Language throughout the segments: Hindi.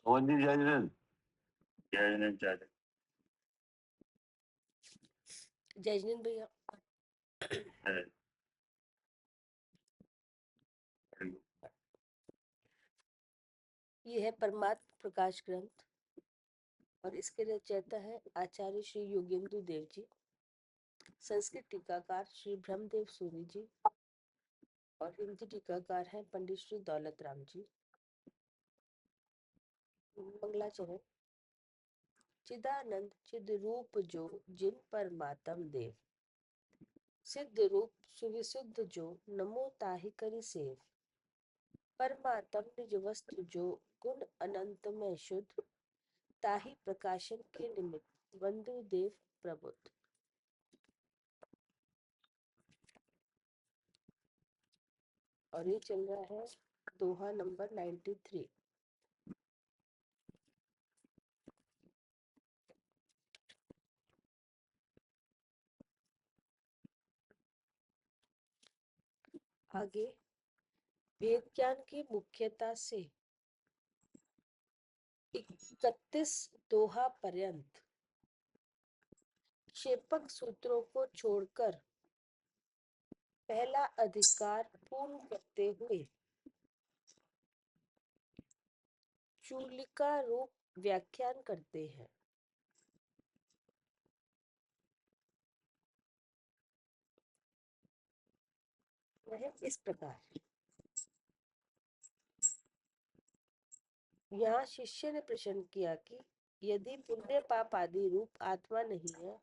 कौन जी जजनन जजनन जजनन जजनन भैया है। ये है परमात्म प्रकाश ग्रंथ और इसके रचयिता है आचार्य श्री योगेंद्र देव जी, संस्कृत टीकाकार श्री ब्रह्मदेव सूरी जी और हिंदी टीकाकार हैं पंडित श्री दौलत राम जी। मंगलाचरण। चिदानंद चिद रूप जो जिन परमात्म देव, सिद्ध रूप सुविशुद्ध जो नमो ताहि करि सेव। परमात्म निज वस्तु जो गुण अनंत में शुद्ध, ताहि प्रकाशन के निमित्त वंदु देव प्रबुद्ध। और ये चल रहा है दोहा नंबर 93। आगे वेद ज्ञान की मुख्यता से 31 दोहा पर्यंत क्षेपक सूत्रों को छोड़कर पहला अधिकार पूर्ण करते हुए चूलिका रूप व्याख्यान करते हैं। वह इस प्रकार। यहाँ शिष्य ने प्रश्न किया कि यदि पुण्य पाप आदि रूप आत्मा नहीं है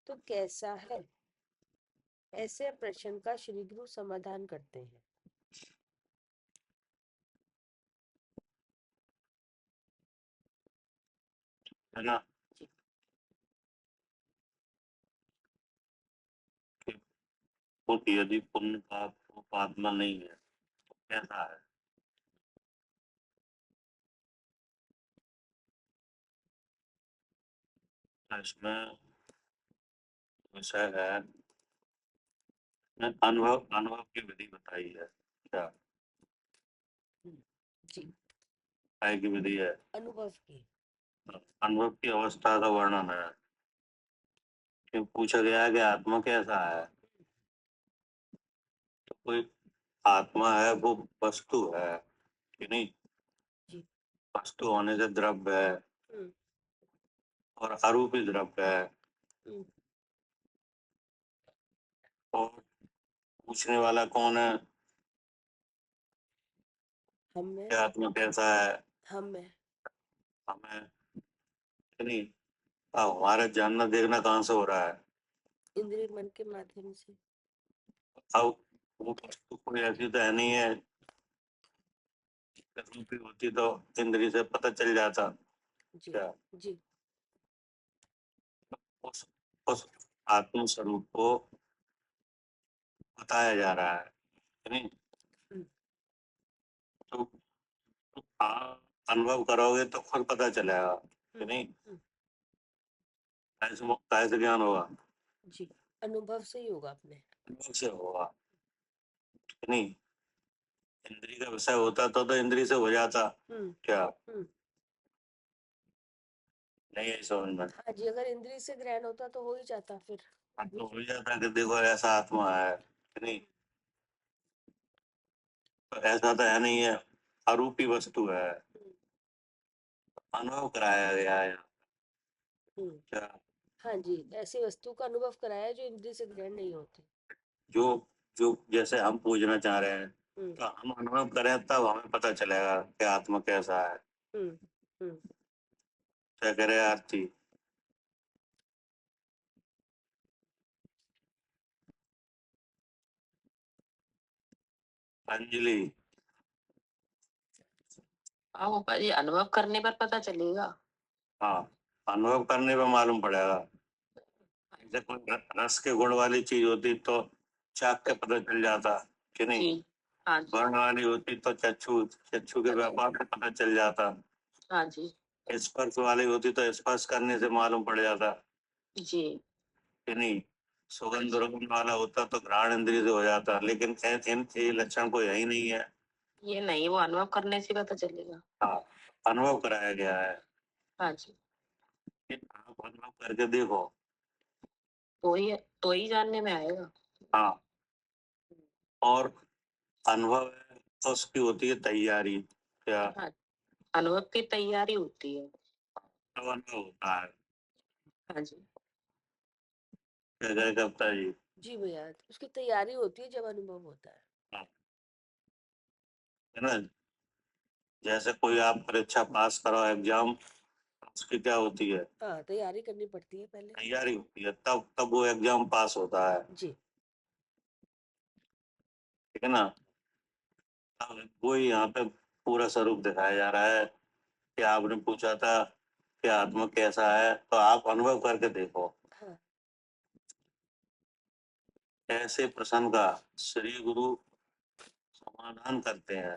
तो कैसा है। ऐसे प्रश्न का श्री गुरु समाधान करते हैं। है ना। यदि पुण्य पाप रूप आत्मा नहीं है तो कैसा है। इसमें विषय है अनुभव अनुभव की विधि बताई है। क्या जी, काय की विधि है। अनुभव की। अनुभव की अवस्था का वर्णन है। क्यों पूछा गया है कि आत्मा कैसा है, तो कोई आत्मा है वो वस्तु है कि नहीं। जी। वस्तु होने से द्रव्य है हम्म, और अरूपी द्रव्य है। हम्म। और पूछने वाला कौन है हम में कि आत्मा कैसा है। हम में हमें कि नहीं। हमारा जानना देखना कहाँ से हो रहा है। इंद्रिय मन के माध्यम से। अब वो वस्तु कोई ऐसी तो है नहीं है, रूपी होती तो इंद्रिय से पता चल जाता। जी, क्या जी। उस आत्म स्वरूप को बताया जा रहा है कि नहीं। हम्म, तो आप अनुभव करोगे तो खुद पता चलेगा कि नहीं। हम्म। कैसे ज्ञान होगा। जी, अनुभव से ही होगा अपने। अनुभव से होगा कि नहीं। इंद्रिय का विषय होता तो इंद्रिय से हो जाता। क्या हम्म। नहीं है समझ में। हाँ जी, अगर इंद्रिय से ग्रहण होता तो हो ही जाता फिर। तो हो जाता कि देखो ऐसा आत्मा है कि नहीं। तो ऐसा तो है नहीं है, अरूपी वस्तु है, अनुभव कराया गया है। क्या हाँ जी, ऐसी वस्तु का अनुभव कराया जो इंद्रिय से ग्रहण नहीं होती। जो जो जैसे हम पूछना चाह रहे हैं हम्म, तो हम अनुभव करें तब हमें पता चलेगा कि आत्मा कैसा है। हम्म, हम्म। क्या करे आरती। अंजलि। हाँ ऊपर जी, अनुभव करने पर पता चलेगा। हाँ, अनुभव करने पे मालूम पड़ेगा। जैसे कोई रस के गुण वाली चीज होती तो चाक के पता चल जाता कि नहीं। जी, हाँ जी, वर्ण वाली होती तो चक्षु चक्षु के व्यापार से पता चल जाता। हाँ जी, स्पर्श वाली होती तो स्पर्श करने से मालूम पड़ जाता जी, कि नहीं। सुगंध दुर्गंध वाला होता तो घ्राण इंद्रिय से हो जाता, लेकिन ये लक्षण कोई है ही नहीं है। ये नहीं, वो अनुभव करने से पता चलेगा। हाँ, अनुभव कराया गया है हाँ जी, कि आप अनुभव करके देखो। तो ही जानने में आएगा। हाँ, और अनुभव है तो उसकी होती है तैयारी। क्या? हाँ, अनुभव की तैयारी होती है। तब अनुभव होता है। हाँ जी, क्या कहे कविता जी? जी भैया, उसकी तैयारी होती है जब अनुभव होता है। हाँ, है ना? जैसे कोई आप परीक्षा पास करो, एग्जाम, उसकी क्या होती है? हाँ, तैयारी करनी पड़ती है पहले। तैयारी होती है, तब तब वो एग्जाम पास होता है। जी। ठीक है ना? अब वही यहाँ पे पूरा स्वरूप दिखाया जा रहा है कि आपने पूछा था कि आत्मा कैसा है, तो आप अनुभव करके देखो। हाँ। ऐसे प्रश्न का श्री गुरु समाधान करते हैं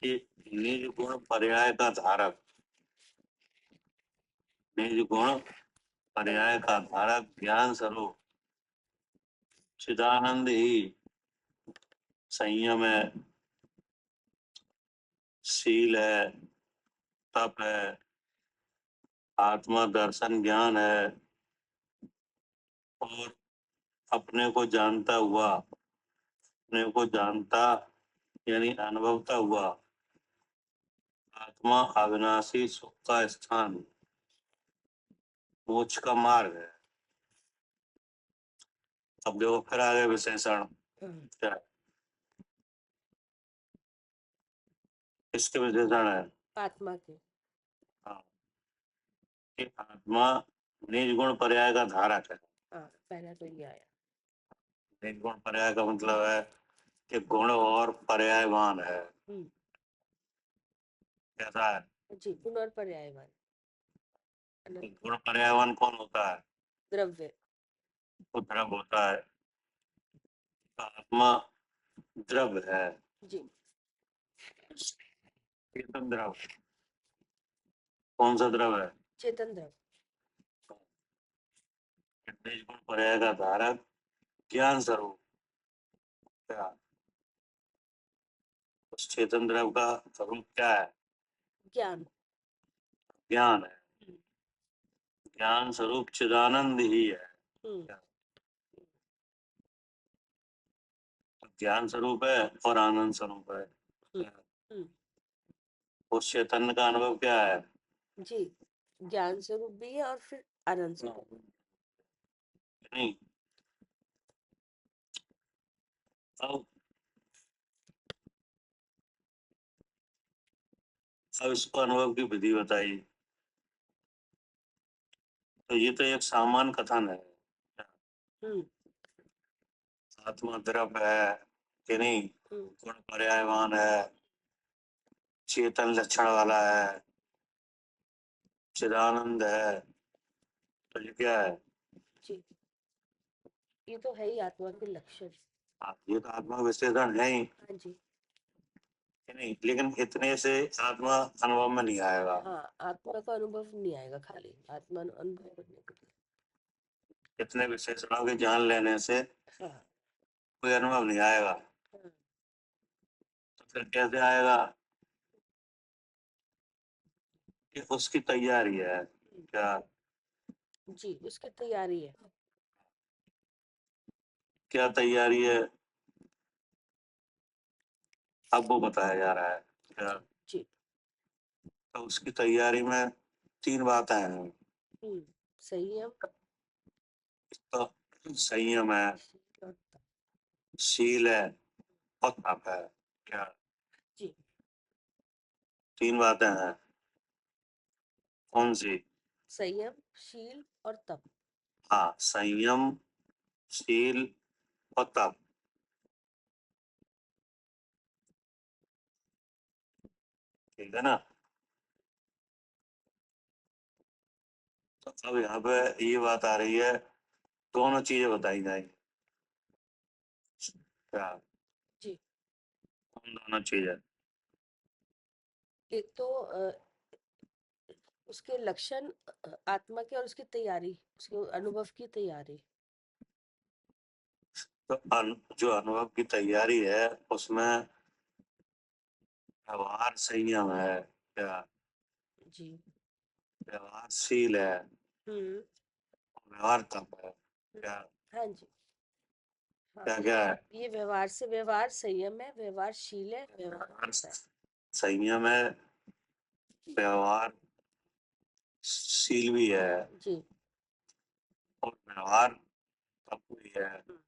कि निज गुण पर्याय का धारक, निज गुण पर्याय का धारक ज्ञान स्वरूप चिदानंद ही संयम है, शील है, तप है, आत्मा दर्शन ज्ञान है, और अपने को जानता हुआ, अपने को जानता यानी अनुभवता हुआ आत्मा अविनाशी सुख का स्थान, मोक्ष का मार्ग है। अब देखो फिर आगे विशेषण हाँ। क्या है? इसके विशेषण है आत्मा के। हाँ, कि आत्मा निज गुण पर्याय का धारक है। हाँ, पहला तो ये आया। निज गुण पर्याय का मतलब है कि गुण और पर्यायवान है। हम्म। कैसा है? जी, गुण और पर्यायवान। अनंत। गुण पर्यायवान कौन होता है? द्रव्य। वो द्रव होता है। आत्मा द्रव है, जी। चेतन द्रव। कौन सा द्रव है? चेतन द्रव। निज गुण पर्याय का धारक ज्ञान स्वरूप। क्या? उस चेतन द्रव का स्वरूप क्या है? ज्ञान। ज्ञान है। हम्म। ज्ञान स्वरूप चिदानंद ही है। हम्म। ज्ञान स्वरूप है और आनंद स्वरूप है। हम्म। उस चैतन्य का अनुभव क्या है? जी, ज्ञान स्वरूप भी है और फिर आनंद स्वरूप। नहीं, अब अब इसको अनुभव की विधि बताई। तो ये तो एक सामान्य कथन है। हम्म। आत्मा द्रव है कि नहीं, हम्म। गुण पर्यायवान है, चेतन लक्षण वाला है, चिदानंद है, तो ये क्या है? जी, ये तो है ही आत्मा के लक्षण। ये तो आत्मा विशेषण है ही हाँ जी। कि नहीं, लेकिन इतने से आत्मा अनुभव में नहीं आएगा। हाँ, आत्मा का अनुभव नहीं आएगा, खाली आत्मा अनुभव करने के लिए। इतने विशेषणों के जान लेने से हाँ। कोई अनुभव नहीं आएगा। हाँ। तो फिर कैसे आएगा? कि उसकी तैयारी है। क्या? जी, उसकी तैयारी है। क्या तैयारी है? अब वो बताया जा रहा है। क्या? जी। जी। तो उसकी तैयारी में तीन बातें हैं। हम्म। संयम। तो संयम है, शील और तप। शील है, और तप है। क्या? जी। तीन बातें हैं। कौन सी? संयम, शील और तप। हाँ, संयम, शील और तप। ठीक है ना? तो अब यहाँ पे ये बात आ रही है, दोनों चीजें बताई जाएंगी। क्या? जी, कौन दोनों चीजें? एक तो उसके लक्षण, आत्मा के, और उसकी तैयारी, उसके अनुभव की तैयारी। तो जो अनुभव की तैयारी है उसमें व्यवहार संयम है क्या, जी। व्यवहारशील है, हम्म। व्यवहार तप है क्या, हाँ जी। हाँ, क्या क्या है, ये व्यवहार से व्यवहार संयम है, व्यवहारशील है, व्यवहार व्यवहार तप है। संयम है, व्यवहारशील भी है जी। और व्यवहार तप भी है, हम्म,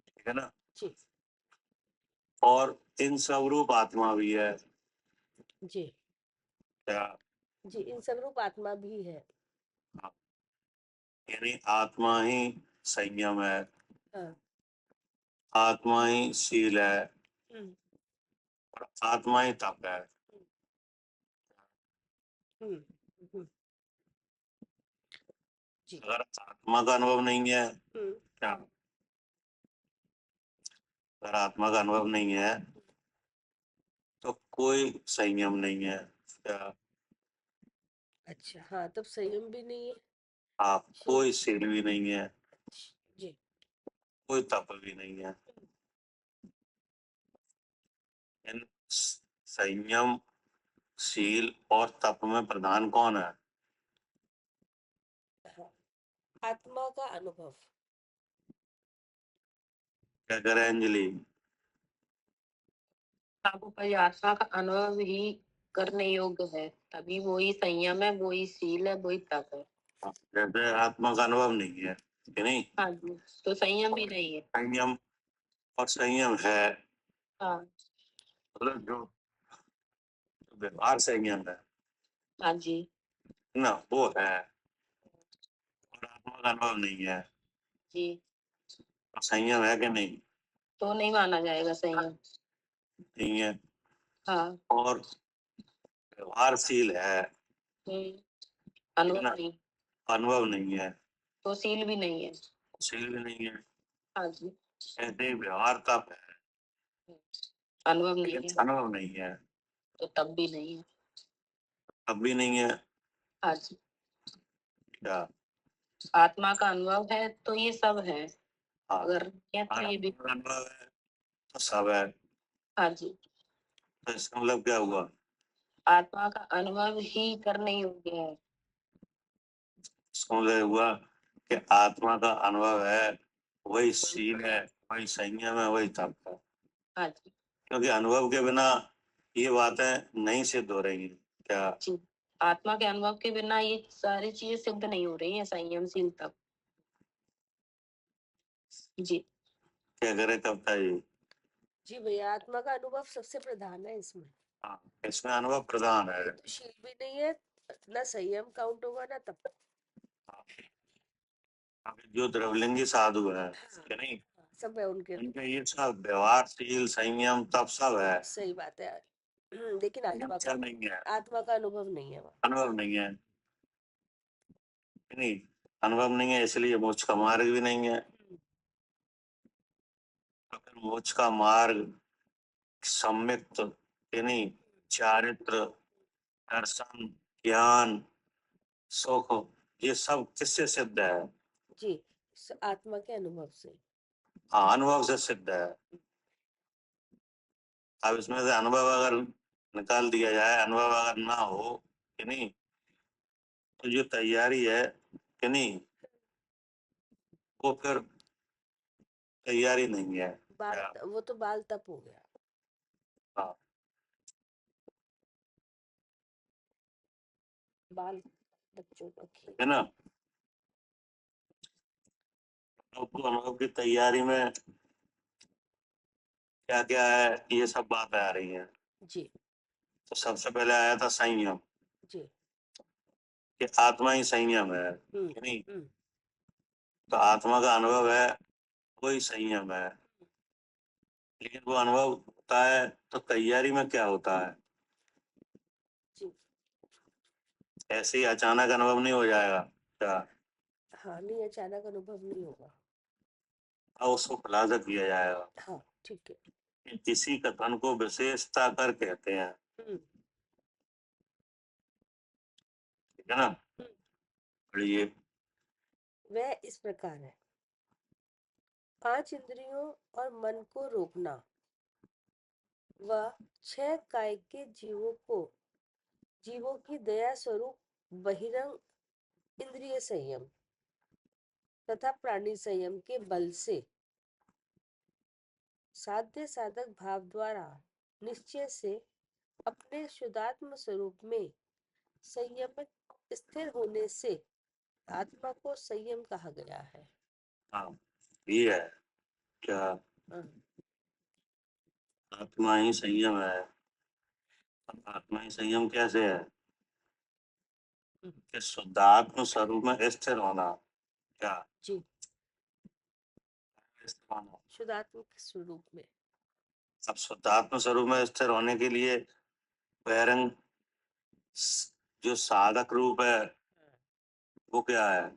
ठीक है ना। जी। और इन सब रूप आत्मा भी है जी। क्या, जी, इन सब रूप आत्मा भी है। हाँ, यानी आत्मा ही संयम है, हाँ। आत्मा ही शील है हम्म। और आत्मा ही तप है। हम्म। हम्म, जी। अगर आत्मा का अनुभव नहीं है हम्म। क्या, अगर आत्मा का अनुभव नहीं है तो कोई संयम नहीं है क्या, अच्छा, हाँ, तब संयम भी नहीं है। आप शील। कोई शील भी नहीं है, जी। कोई तप भी नहीं है। इन संयम, शील और तप में प्रधान कौन है, हाँ, आत्मा का अनुभव। क्या करे अंजलि। आपको कोई आत्मा का अनुभव ही करने योग्य है, तभी वो ही संयम है, वो ही शील है, वो ही तप है। जैसे आत्मा का अनुभव नहीं है कि नहीं, हाँ जी, तो संयम भी नहीं है। संयम और संयम है, हाँ। मतलब जो व्यवहार संयम है हाँ जी। ना, वो है और आत्मा का अनुभव नहीं है। जी, और संयम है कि नहीं, तो नहीं माना जाएगा संयम। नहीं है। हाँ। और व्यवहारशील है, ठीक है अनुभव ना, नहीं, अनुभव नहीं है, तो शील भी नहीं है। शील भी नहीं है। हाँ जी। ऐसे ही व्यवहार तप है अनुभव नहीं लेकिन है, अनुभव नहीं है, तो तब भी नहीं है। तब भी नहीं है हाँ जी, क्या, आत्मा का अनुभव है तो ये सब है, हाँ, अगर ये तो ये भी। आत्मा का अनुभव है तो सब है। हाँ जी, तो इसका मतलब क्या हुआ, आत्मा का अनुभव ही करने योग्य है। इसका मतलब हुआ कि आत्मा का अनुभव है, वही शील है, वही संयम है, वही तप है। हाँ जी। क्योंकि अनुभव के बिना ये बातें नहीं सिद्ध हो रही हैं क्या, जी, आत्मा के अनुभव के बिना ये सारी चीजें सिद्ध नहीं हो रही है, संयमशील तब। जी। क्या करे कविता जी। जी भैया, आत्मा का अनुभव सबसे प्रधान है इसमें। हाँ, इसमें अनुभव प्रधान है। ये तो शील भी नहीं है, ना संयम काउंट होगा ना तप। हाँ, जो द्रवलिंगी साधु है हाँ, कि नहीं, हाँ, सब है उनके। उनके ये सब व्यवहारशील संयम तप सब है, सही बात है। लेकिन आत्मा क्या का, नहीं है, आत्मा का अनुभव नहीं है वहाँ। अनुभव नहीं है कि नहीं, अनुभव नहीं है इसलिए मोक्ष का मार्ग भी नहीं है। तो फिर मोक्ष का मार्ग सम्यक कि नहीं, चारित्र, दर्शन, ज्ञान, सुख, ये सब किससे सिद्ध है, जी, आत्मा के अनुभव से। हाँ, अनुभव से सिद्ध है। अब इसमें से अनुभव अगर निकाल दिया जाए, अनुभव अगर ना हो कि नहीं, तो जो तैयारी है कि नहीं, वो फिर तैयारी नहीं है बाल, क्या? वो तो बाल तप हो गया। हाँ, बाल बच्चों का खेल। है ना। तो अनुभव की तैयारी में क्या क्या है, ये सब बातें आ रही हैं। जी। तो सबसे पहले आया था संयम, जी। कि आत्मा ही संयम है हम्म। कि नहीं, हम्म। तो आत्मा का अनुभव है, वही संयम है। लेकिन वो अनुभव होता है तो तैयारी में क्या होता है, जी। ऐसे ही अचानक अनुभव नहीं हो जाएगा क्या, हाँ, नहीं, अचानक अनुभव नहीं होगा। अब उसको खुलासा किया जाएगा। हाँ, ठीक है। कि किसी कथन को विशेषता कर कहते हैं, हम्म। ठीक है ना। हम्म। पढ़िए, वह इस प्रकार है। 5 इंद्रियों और मन को रोकना व 6 काय के जीवों की दया स्वरूप बहिरंग इंद्रिय संयम तथा प्राणी संयम के बल से साध्य साधक भाव द्वारा निश्चय से अपने शुद्धात्म स्वरूप में संयमित स्थिर होने से आत्मा को संयम कहा गया है। हाँ, ये है क्या? हाँ, आत्मा ही संयम है। अब आत्मा ही संयम कैसे है? कि शुद्धात्म स्वरूप में स्थिर होना। क्या जी, स्थिर होना? शुद्धात्म के स्वरूप में। अब शुद्धात्म स्वरूप में स्थिर होने के लिए बहिरंग जो साधक रूप है वो क्या है?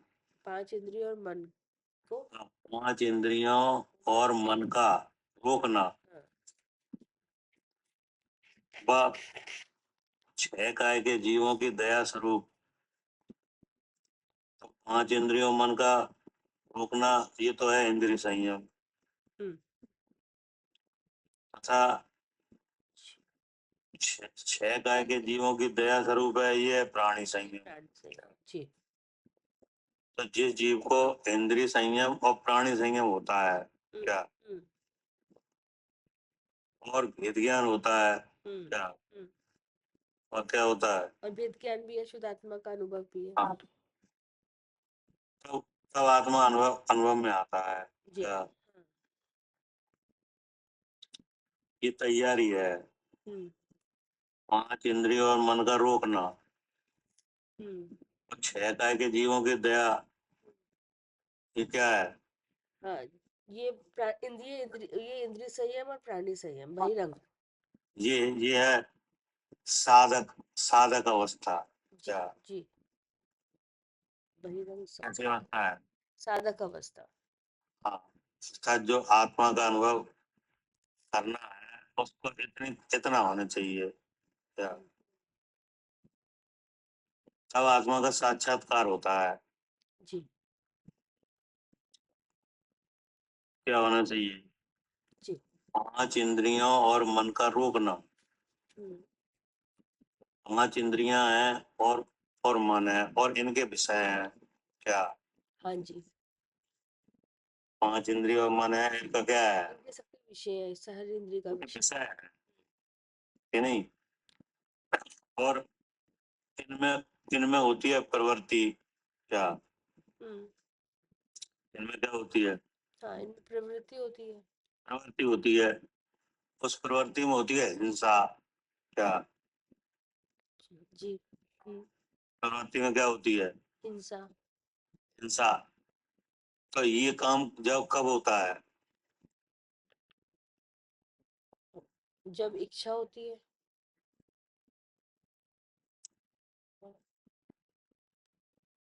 5 इंद्रियों और मन को 5 इंद्रियों और मन का रोकना हाँ, व 6 काय के जीवों की दया स्वरूप। तो 5 इंद्रियों मन का रोकना ये तो है इंद्रिय संयम। हम्म, तथा 6 काय के जीवों की दया स्वरूप है ये है प्राणी संयम। प्राण संयम। जी, तो जिस जीव को इंद्रिय संयम और प्राणी संयम होता है क्या, हम्म, और भेद ज्ञान होता है हम्म, क्या, हम्म। और क्या होता है? और भेद ज्ञान भी है, शुद्धात्मा का अनुभव भी है। हाँ, तो तब आत्मा अनुभव में आता है जी, क्या? हाँ, ये तैयारी है। हम्म, 5 इंद्रियों और मन का रोकना हम्म, और 6 काय के जीवों की दया, ये क्या है? हाँ, ये ये इंद्रिय संयम और प्राणी संयम बहिरंग। ये है साधक साधक अवस्था जी, क्या? जी, बहिरंग कैसी अवस्था है? साधक अवस्था। हाँ, इसका जो आत्मा का अनुभव करना है उसको इतना होना चाहिए क्या? तब आत्मा का साक्षात्कार होता है। जी, क्या होना चाहिए? जी, 5 इंद्रियों और मन का रोकना। हम्म, 5 इंद्रियां हैं और मन है और इनके विषय हैं क्या? हाँ जी, 5 इंद्रिय और मन है, इनका क्या है? इनके सबके विषय है, हर इंद्रिय का इनके विषय। विषय है कि नहीं? और इनमें इनमें होती है प्रवृत्ति क्या? हम्म, इनमें क्या होती है? हाँ, इनमें प्रवृत्ति होती है। प्रवृत्ति होती है। उस प्रवृत्ति में होती है हिंसा क्या? जी, प्रवृत्ति में क्या होती है? हिंसा। हिंसा। तो ये काम जब कब होता है? जब इच्छा होती है।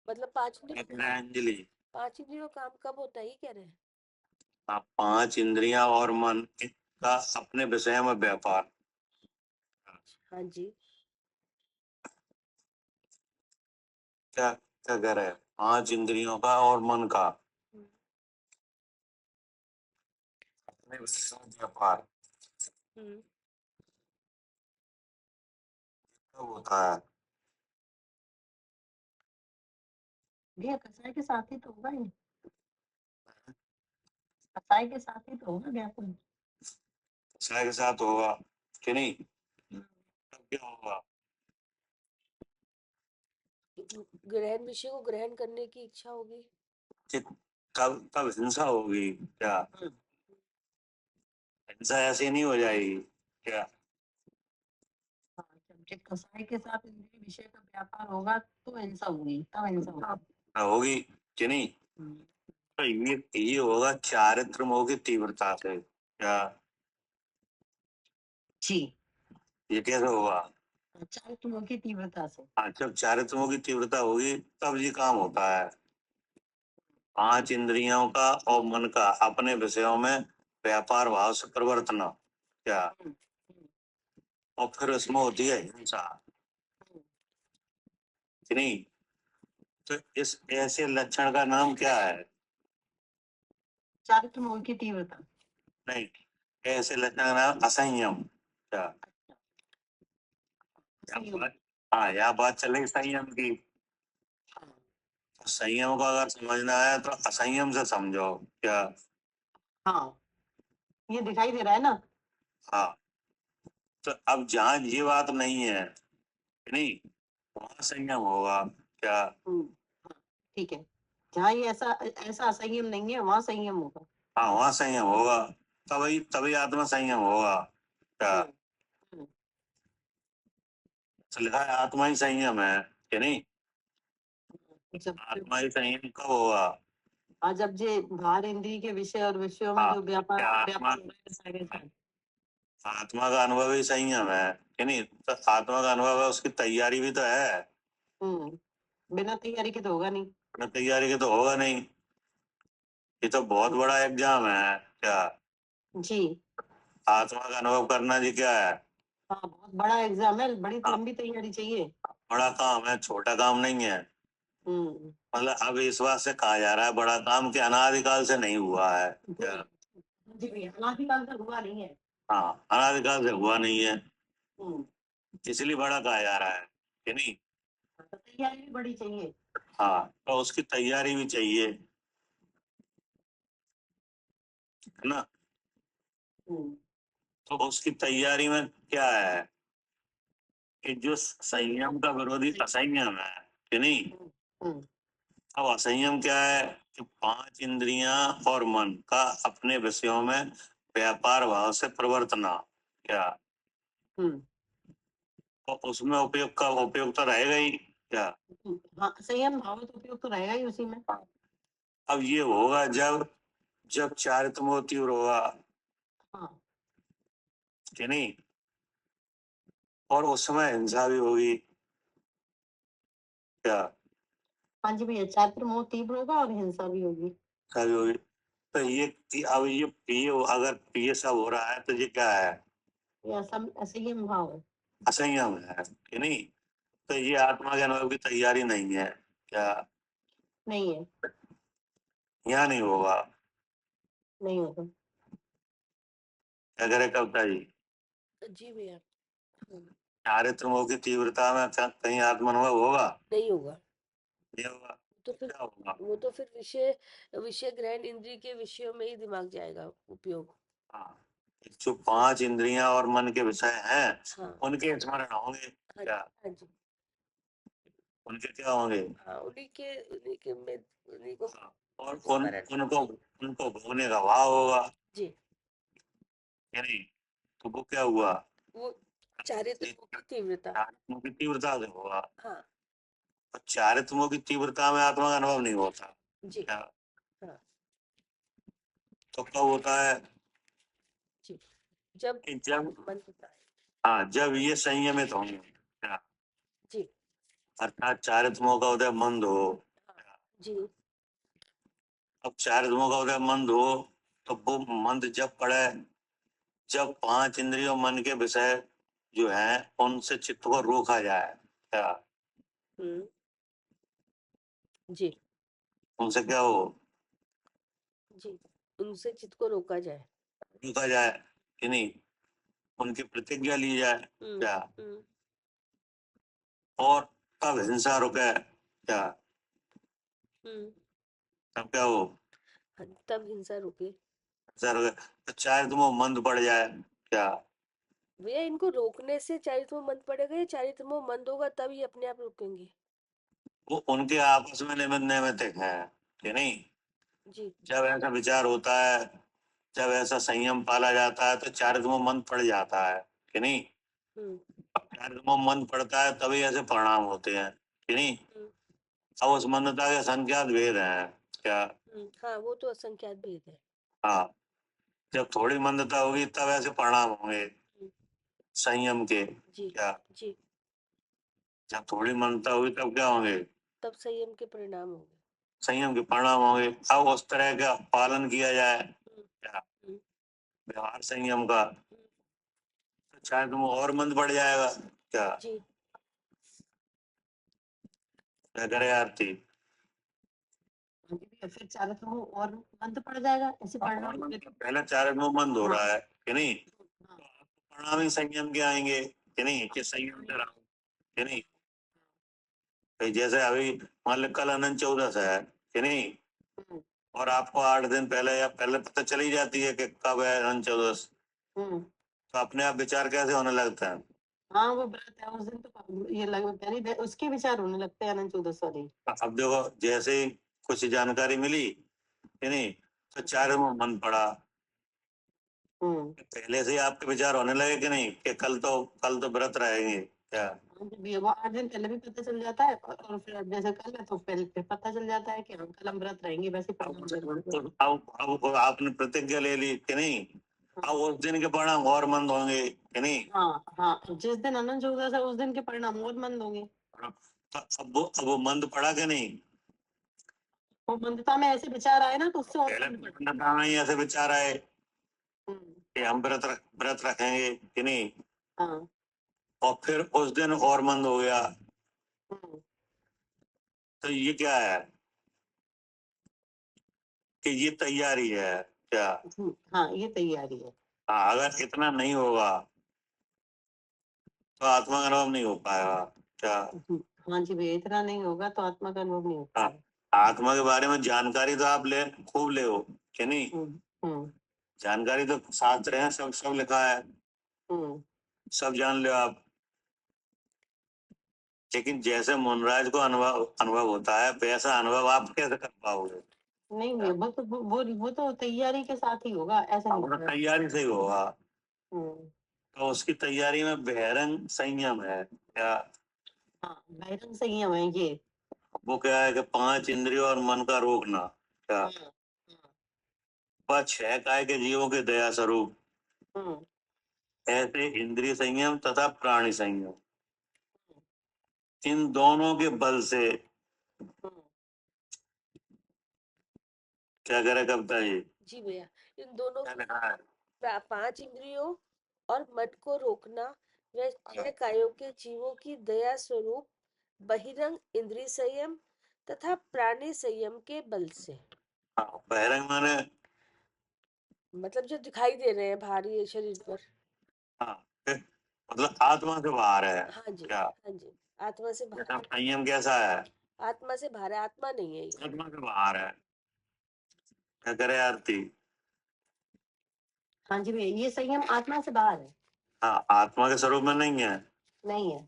मतलब 5 इंद्रियों अंजलि, 5 इंद्रियों का काम कब होता है, ये कह रहे हैं। हाँ, 5 इंद्रियां और मन का अपने विषय में व्यापार। हाँ जी, क्या क्या कह रहे हैं? 5 इंद्रियों का और मन का हम्म, अपने विषय में व्यापार हम्म, कब होता है? भैया कसाई के साथ ही तो होगा ये, कसाई के साथ ही तो होगा ज्ञापन। विषय के साथ होगा कि नहीं? तब क्या होगा? ग्रहण विषय को ग्रहण करने की इच्छा होगी। कि तब तब हिंसा होगी क्या? हिंसा ऐसे नहीं हो जाएगी क्या? हाँ, जब कसाई के साथ इंद्रिय विषय का व्यापार होगा तो हिंसा होगी, तब हिंसा होगी। होगी कि नहीं? तो ये होगा चारित्र मोह की तीव्रता से क्या? जी, ये कैसे होगा? चारित्र्यों की तीव्रता से। हाँ, जब चारित्र मोह की तीव्रता होगी तब ये काम होता है। 5 इंद्रियों का और मन का अपने विषयों में व्यापार भाव से परिवर्तन क्या? और फिर उसमें होती है हिंसा कि नहीं? तो इस ऐसे लक्षण का नाम क्या है? चारित्र मोह की तीव्रता। नहीं, ऐसे लक्षण का नाम असंयम। क्या? संयम। हाँ, यहाँ बात चल रही संयम की। हाँ, संयम को अगर समझना है तो असंयम से समझो। क्या? हाँ, ये दिखाई दे रहा है ना। हाँ, तो अब जहाँ ये बात नहीं है, नहीं, वहां संयम होगा। क्या? हाँ, ठीक है। जहाँ ये ऐसा ऐसा असंयम नहीं है वहां संयम होगा। हाँ, वहां संयम होगा, तभी तभी आत्मा संयम होगा। क्या? हम्म, तो लिखा है आत्मा ही संयम है कि नहीं? जब आत्मा ही संयम कब होगा? जब जे बाहर इंद्रिय के विषय और विषयों में हाँ, जो व्यापार क्या व्यापार आत्मा, हो रहा है सारे साथ। आत्मा का अनुभव ही संयम है कि नहीं? तो आत्मा का अनुभव है, उसकी तैयारी भी तो है। बिना तैयारी के तो होगा नहीं। बिना तैयारी के तो होगा नहीं। ये तो बहुत बड़ा एग्जाम है। क्या? जी। आत्मा का अनुभव करना जी क्या है? हाँ, बहुत बड़ा एग्जाम है, बड़ी हाँ, लंबी तैयारी चाहिए। बड़ा काम है, छोटा काम नहीं है। हम्म मतलब अब इस बात से कहा जा रहा है बड़ा काम कि अनादिकाल से नहीं हुआ है। क्या? जी भैया, अनादिकाल तक हुआ नहीं है। हाँ, अनादिकाल से हुआ नहीं है, हम्म इसलिए बड़ा कहा जा रहा है कि नहीं? तो तैयारी भी बड़ी चाहिए। हाँ, तो उसकी तैयारी भी चाहिए, है ना? हम्म तो उसकी तैयारी में क्या है कि जो संयम का विरोधी असंयम है कि नहीं? हम्म अब असंयम क्या है कि पांच इंद्रियां और मन का अपने विषयों में व्यापार भाव से प्रवर्तना। क्या? हम्म तो उसमें उपयोग तो रहेगा ही। क्या? हाँ, संयम भाव तो उपयोग तो रहेगा ही उसी में। अब ये होगा जब जब चारित्र्य तीव्र होगा हाँ, कि नहीं, और उस समय हिंसा भी होगी। क्या? हाँ जी भैया, चारित्र मोह तीव्र होगा और हिंसा भी होगी। हिंसा भी होगी। तो अब ये अगर ये सब हो रहा है तो ये क्या है? ये असंयम भाव है। असंयम है कि नहीं? तो ये आत्मा के अनुभव की तैयारी नहीं है। क्या? नहीं है। यहाँ नहीं होगा। नहीं होगा। क्या करे कविता जी? जी भैया। चारित्र्य की तीव्रता में कहीं आत्मा अनुभव होगा? नहीं होगा। नहीं होगा। तो फिर क्या होगा? वो तो फिर विषय विषय ग्रहण इंद्रिय के विषयों में ही दिमाग जाएगा उपयोग। हाँ, जो पांच इंद्रियां और मन के विषय हैं हाँ उनके स्मरण होंगे। हाँ क्या? हाँ जी। उनके क्या होंगे? हाँ, उन्हीं के में उन्हीं को हाँ, और स्मरण। उनको उनको भोगने का भाव होगा जी। कि नहीं? तो वो क्या हुआ? वो चारित्र मोह की तीव्रता। चारित्र्य की तीव्रता से होगा। हाँ और चारित्र्य की तीव्रता में आत्मा का अनुभव नहीं होता। जी। क्या? हाँ तो कब होता है? जी। जब कि जब, मन होता है। हाँ, जब ये संयमित होंगे। क्या? जी। अर्थात चारित्र्य का उदय मंद हो। हाँ जी। अब चारित्र्य का उदय मंद हो तो वो मंद जब पड़े जब पांच इंद्रियों मन के विषय जो है उनसे चित्त को रोका जाए। क्या? हम्म जी। उनसे क्या हो? जी, उनसे चित्त को रोका जाए। रोका जाए कि नहीं? उनकी प्रतिज्ञा ली जाए। क्या? हम्म और तब हिंसा रुके। क्या? हम्म तब क्या हो? हाँ, तब हिंसा रुके। हिंसा रुके तो चाहे तुम मंद पड़ जाए। क्या? भैया, इनको रोकने से चारित्र मोह मंद पड़ेगा या चारित्र मोह मंद होगा तब ये अपने आप रुकेंगे? वो उनके आपस में निमित्त नैमित्तिक है कि नहीं? जी। जब ऐसा विचार होता है, जब ऐसा संयम पाला जाता है तो चारित्र्य मंद पड़ जाता है कि नहीं? हम्म अब चारित्र्य मंद पड़ता है तभी ऐसे परिणाम होते हैं कि नहीं? हम्म अब उस मंदता के संख्यात भेद हैं। क्या? हाँ, वो तो असंख्यात भेद है। हाँ, जब थोड़ी मंदता होगी तब ऐसे परिणाम होंगे हम्म, संयम के। जी क्या? जी। जब थोड़ी मंदता होगी तब क्या होंगे? तब संयम के परिणाम होंगे। संयम के परिणाम होंगे। अब उस तरह का पालन किया जाए, हम्म क्या, हम्म व्यवहार संयम का, हम्म, तो शायद वो और मंद बढ़ जाएगा। क्या? जी। क्या करे आरती? हाँ जी भैया, फिर चालक मुंह और बंद पड़ जाएगा, ऐसे पढ़ना पहले चार मुंह बंद हो रहा है कि नहीं, हाँ, प्रणामी संयम के आएंगे कि नहीं, कि संयम से रहो कि नहीं। तो जैसे अभी मान लो कल अनंत चौदस है कि नहीं, हम्म, और आपको 8 दिन पहले या पहले पता चली जाती है कि कब है अनंत चौदस, हम्म, तो अपने आप विचार कैसे होने लगता है। हाँ वो व्रत है उस दिन, तो ये लग यानी उसके विचार होने लगते हैं अनंत चौदस वाले। अब देखो जैसे ही कुछ जानकारी मिली कि नहीं, तो चार मुंह बंद पड़ा। हम्म, पहले से ही आपके विचार होने लगे कि नहीं, कि कल तो व्रत रहेंगे क्या। हाँ जी भैया, वो 8 दिन पहले भी पता चल जाता है, और फिर अब जैसे कल है तो पहले फिर पता चल जाता है कि हाँ कल हम व्रत रहेंगे, वैसे परिणाम जरूर होंगे। अब आपने प्रतिज्ञा ले ली कि नहीं, अब उस दिन के परिणाम और मंद होंगे कि नहीं। हाँ हाँ, जिस दिन अनंत चौदस है उस दिन के परिणाम और मंद होंगे। अब वो मंद पड़ा कि नहीं। वो मंदता में ऐसे विचार आए ना, तो उससे और पहले मंद पड़ता मंदता में ही ऐसे विचार आए है। कि हम व्रत रखेंगे कि नहीं, हाँ, और फिर उस दिन और मंद हो गया। हम्म, तो ये क्या है कि ये तैयारी है क्या। हाँ ये तैयारी है। हाँ, अगर इतना नहीं होगा तो आत्मा का अनुभव नहीं हो पाएगा क्या। हाँ जी भैया, इतना नहीं होगा तो आत्मा का अनुभव नहीं हो हाँ, पाएगा। आत्मा के बारे में जानकारी तो आप खूब ले हो कि नहीं। हम्म, हम्म, जानकारी तो शास्त्र है, सब सब लिखा है, हम्म, सब जान लो आप। लेकिन जैसे मुनराज को अनुभव अनुभव होता है, वैसा अनुभव आप कैसे कर पाओगे। नहीं भैया, वो तो तैयारी के साथ ही होगा, ऐसा नहीं अपना होगा। तैयारी से ही होगा। हम्म, तो उसकी तैयारी में बहिरंग संयम है क्या। हाँ बहिरंग संयम है ये। वो क्या है कि 5 इंद्रियों और मन का रोकना क्या, हाँ, हाँ, वह 6 काय के जीवों के दया स्वरूप, हम्म, ऐसे इंद्रिय संयम तथा प्राणी संयम, इन दोनों के बल से हम्म, क्या करे कविता जी। जी भैया, इन दोनों क्या लिखा है। 5 इंद्रियों और मत को रोकना व 6 हाँ, कायों के जीवों की दया स्वरूप बहिरंग इंद्रिय संयम तथा प्राणी संयम के बल से, हाँ, बहिरंग माने मतलब जो दिखाई दे रहे हैं भारी शरीर पर। हाँ, मतलब आत्मा से बाहर है हाँ जी, क्या। हाँ जी, आत्मा से जैसा बाहर, संयम कैसा है, आत्मा से बाहर है, आत्मा नहीं है ये। आत्मा से बाहर है। क्या करे आरती। हाँ जी भैया, ये संयम आत्मा से बाहर है। हाँ, आत्मा के स्वरूप में नहीं है, नहीं है।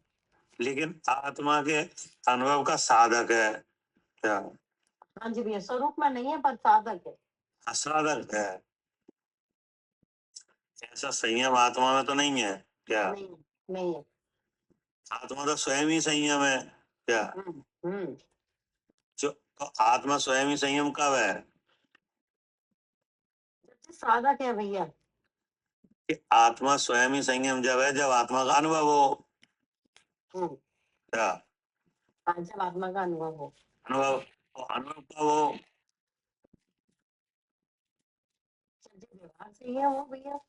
लेकिन आत्मा के अनुभव का साधक है क्या। हाँ जी भैया, स्वरूप में नहीं है पर साधक है। साधक है। ऐसा संयम आत्मा में तो नहीं है क्या। नहीं, नहीं है। आत्मा तो स्वयं ही संयम है क्या। हम्म, हम्म, जो तो आत्मा स्वयं ही संयम कब है, साधक है भैया। कि आत्मा स्वयं ही संयम जब है, जब आत्मा का अनुभव हो हम्म, क्या। हाँ, जब आत्मा का अनुभव हो। अनुभव, तो अनुभव कब हो, जब व्यवहार से ही है वो भैया।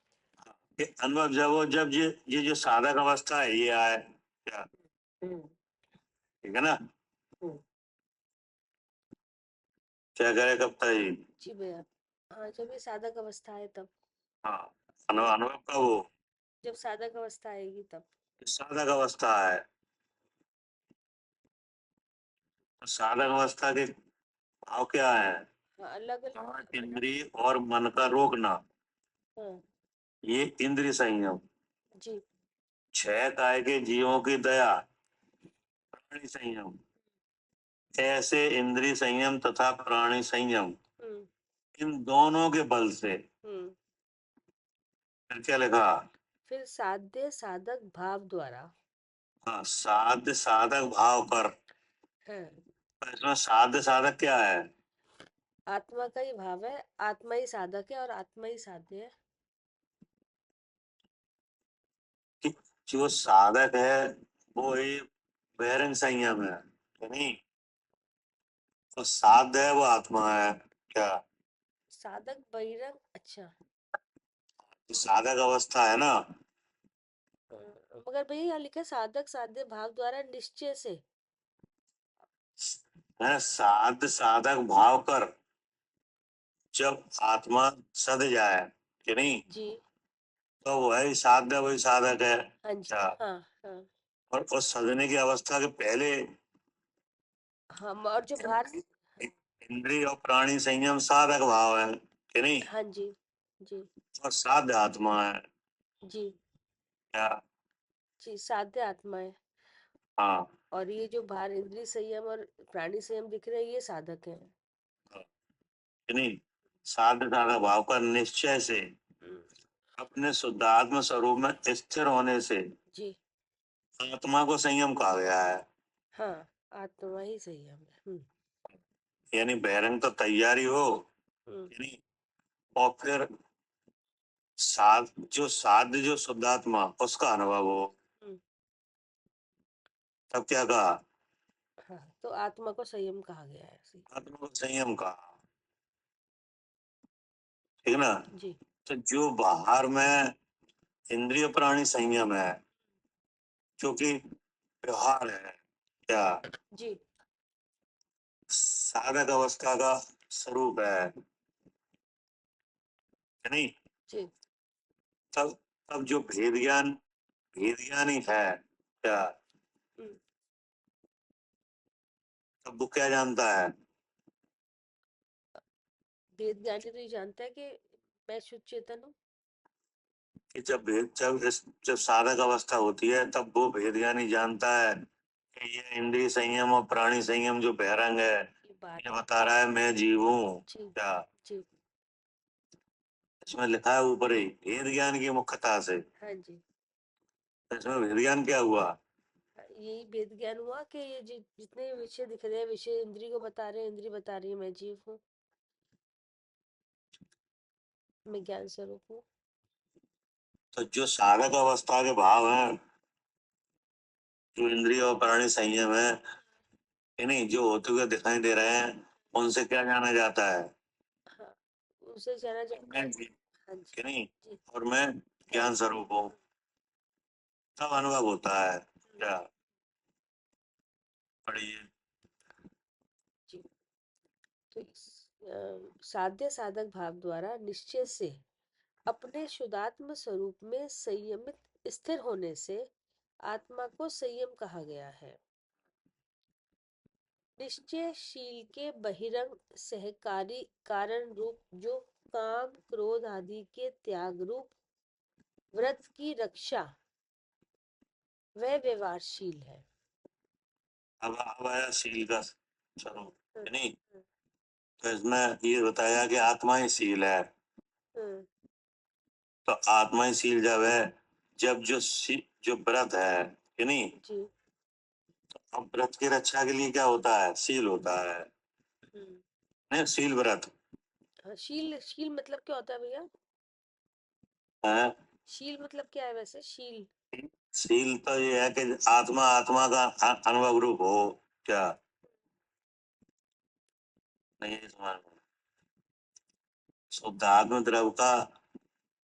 कि अनुभव जब हो, जब ये जो साधक अवस्था है ये आए क्या। हम्म, ठीक है ना। हम्म, क्या करे कविता जी। जी भैया, हाँ जब ये साधक अवस्था है तब, हाँ, अनुभव अनुभव कब हो, जब साधक अवस्था आएगी तब। साधक अवस्था है। तो साधक अवस्था के भाव क्या है, हाँ, अलग अलग। 5 इंद्रिय और मन का रोकना, हाँ ये इंद्रिय संयम। जी। 6 काय के जीवों की दया, प्राणी संयम, ऐसे इंद्रिय संयम तथा प्राणी संयम, हम्म, इन दोनों के बल से, हम्म, फिर क्या लिखा। फिर साध्य साधक भाव द्वारा। हाँ, साध्य साधक भाव कर। हाँ, पर इसमें साध्य साधक क्या है, आत्मा का ही भाव है, आत्मा ही साधक है और आत्मा ही साध्य है। कि जो साधक है वो ही बहिरंग संयम है कि नहीं, तो साध्य है वो आत्मा है क्या। साधक बहिरंग, अच्छा। जो साधक अवस्था है ना, मगर भैया यहाँ लिखा है, साधक साध्य भाव द्वारा निश्चय से। है साध साधक भाव कर जब आत्मा सद जाए कि नहीं, जी तो वही साध्य वही साधक है। हाँ जी क्या? हाँ हाँ और उस सदने की अवस्था के पहले हाँ और जो भार इंद्रिय और प्राणी संयम साधक भाव है कि नहीं, हाँ जी जी और साध्य आत्मा है। जी क्या? जी साध्य आत्मा है। हाँ और ये जो भार इंद्रिय संयम और प्राणी संयम दिख रहे हैं ये साधक है। कि नहीं, साध्य साधक भाव का निश्चय से अपने शुद्धात्म स्वरूप में स्थिर होने से जी आत्मा को संयम कहा गया है। हाँ आत्मा ही संयम है। यानी बहिरंग तो तैयारी हो हम्म, कि नहीं, और फिर साध जो शुद्धात्मा उसका अनुभव हो, हम्म, तब क्या कहा, हाँ तो आत्मा को संयम कहा गया है ऐसे। आत्मा को संयम कहा। ठीक ना। जी तो जो बाहर में इंद्रिय प्राणी संयम है जो कि व्यवहार है, क्या जी साधक अवस्था का स्वरूप है कि नहीं, जी तब तब जो भेद ज्ञान ही है, क्या हम्म, तब वो क्या जानता है वेद ज्ञानी तो ये जानता है कि मैं शुद्ध चेतन हूँ। कि जब साधक अवस्था होती है तब वो भेद ज्ञानी जानता है कि ये इंद्रिय संयम और प्राणी संयम जो बहरंग है ये बात ये है। बता रहा है मैं जीव हूँ। जी क्या? जी इसमें लिखा है ऊपर ही भेद ज्ञान की मुख्यता से। हाँ जी तो इसमें भेद ज्ञान क्या हुआ, यही वेद ज्ञान हुआ कि ये जितने विषय दिख रहे हैं विषय इंद्री को बता रहे हैं, इंद्री बता रही है मैं जीव हूँ, मैं ज्ञान स्वरूप हूँ। तो जो साधक अवस्था के भाव हैं जो इंद्रिय और प्राणी संयम है कि नहीं जो होते हुए दिखाई दे रहे हैं उनसे क्या जाना जाता है, हाँ उसे जाना जाता मैं है। जीव हाँ जी कि नहीं, जी और मैं ज्ञान स्वरूप हूँ, तब अनुभव होता है। क्या? पढ़िए। जी तो साध्य साधक भाव द्वारा निश्चय से अपने शुद्धात्म स्वरूप में संयमित स्थिर होने से आत्मा को संयम कहा गया है। निश्चयशील के बहिरंग सहकारी कारण रूप जो काम क्रोध आदि के त्याग रूप व्रत की रक्षा वह व्यवहारशील है। अब आया शील का स्वरूप हम्म, कि नहीं, हम्म, तो इसमें ये बताया कि आत्मा ही शील है। हम्म, तो आत्मा ही शील जब है जब जो व्रत है कि नहीं, जी अब व्रत की रक्षा के लिए क्या होता है, शील होता है। हम्म, नहीं शील व्रत हाँ, शील शील मतलब क्या होता है भैया? है। शील मतलब क्या है वैसे? शील शील तो ये है कि आत्मा आत्मा का अनुभव रूप हो। क्या? नहीं समझ में। शुद्ध आत्म द्रव का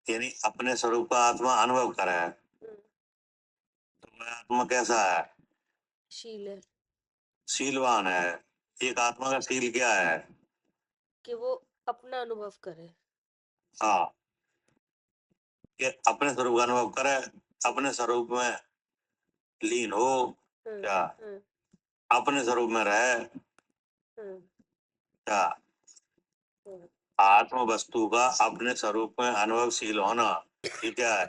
यानी अपने स्वरूप का आत्मा अनुभव करे हम्म, तो वह आत्मा कैसा है, शील है शीलवान है। एक आत्मा का शील क्या है, कि वो अपना अनुभव करे। हाँ कि अपने स्वरूप का अनुभव करे, अपने स्वरूप में लीन हो। हम्म क्या? हम्म अपने स्वरूप में रहे। हम्म क्या? हम्म। आत्म वस्तु का अपने स्वरूप में अनुभवशील होना, ये क्या है,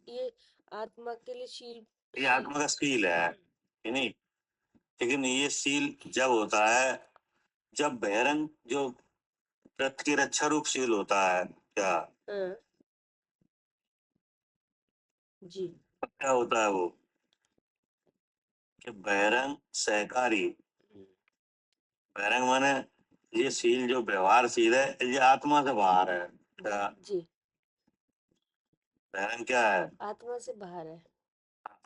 ये आत्मा के लिए शील ये शील आत्मा का शील है कि नहीं। लेकिन ये शील जब होता है जब बहिरंग जो व्रत की रक्षा रूप शील होता है। क्या? हाँ, जी तब क्या होता है वो कि बहिरंग सहकारी, हम्म, बहिरंग माने ये शील जो व्यवहार शील है ये आत्मा से बाहर है। क्या? जी बहिरंग क्या है, आत्मा से बाहर है।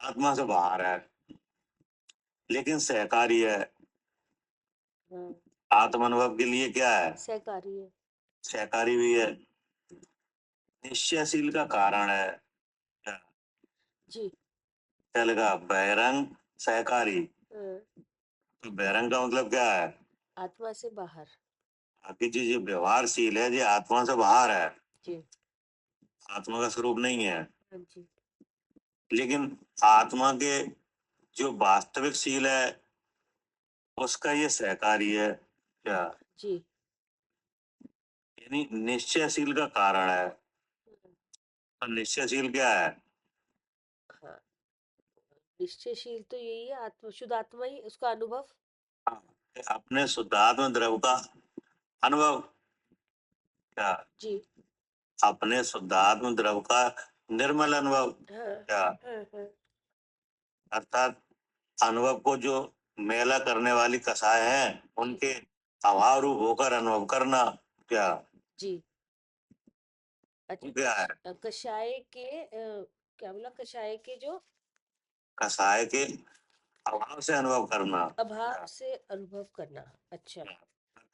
आत्मा से बाहर है लेकिन सहकारी है। हाँ आत्म अनुभव के लिए क्या है, सहकारी है। सहकारी भी है, निश्चयशील का कारण है। क्या? जी क्या लगा, बहिरंग सहकारी। हाँ तो बहिरंग का मतलब क्या है, आत्मा से बाहर। बाकी जो व्यवहारशील है ये आत्मा से बाहर है, जी। आत्मा का स्वरूप नहीं है। हाँ जी। लेकिन आत्मा के जो वास्तविक शील है उसका ये सहकारी है क्या, जी। यानी निश्चयशील का कारण है। हम्म, और निश्चयशील क्या है? हाँ, निश्चयशील तो यही है, आत्मा शुद्ध आत्मा ही उसका अनुभव। हाँ, अपने शुद्धात्म द्रव का अनुभव क्या, जी। अपने शुद्धात्म द्रव का निर्मल अनुभव हाँ क्या, हाँ हाँ। अर्थात अनुभव को जो मेला करने वाली कसाय है उनके अभाव रूप होकर अनुभव करना क्या, जी। वो अच्छा, क्या है? कषाय के क्या बोला, कषाय के जो कसाय के अभाव से अनुभव करना। अभाव से अनुभव करना। अच्छा।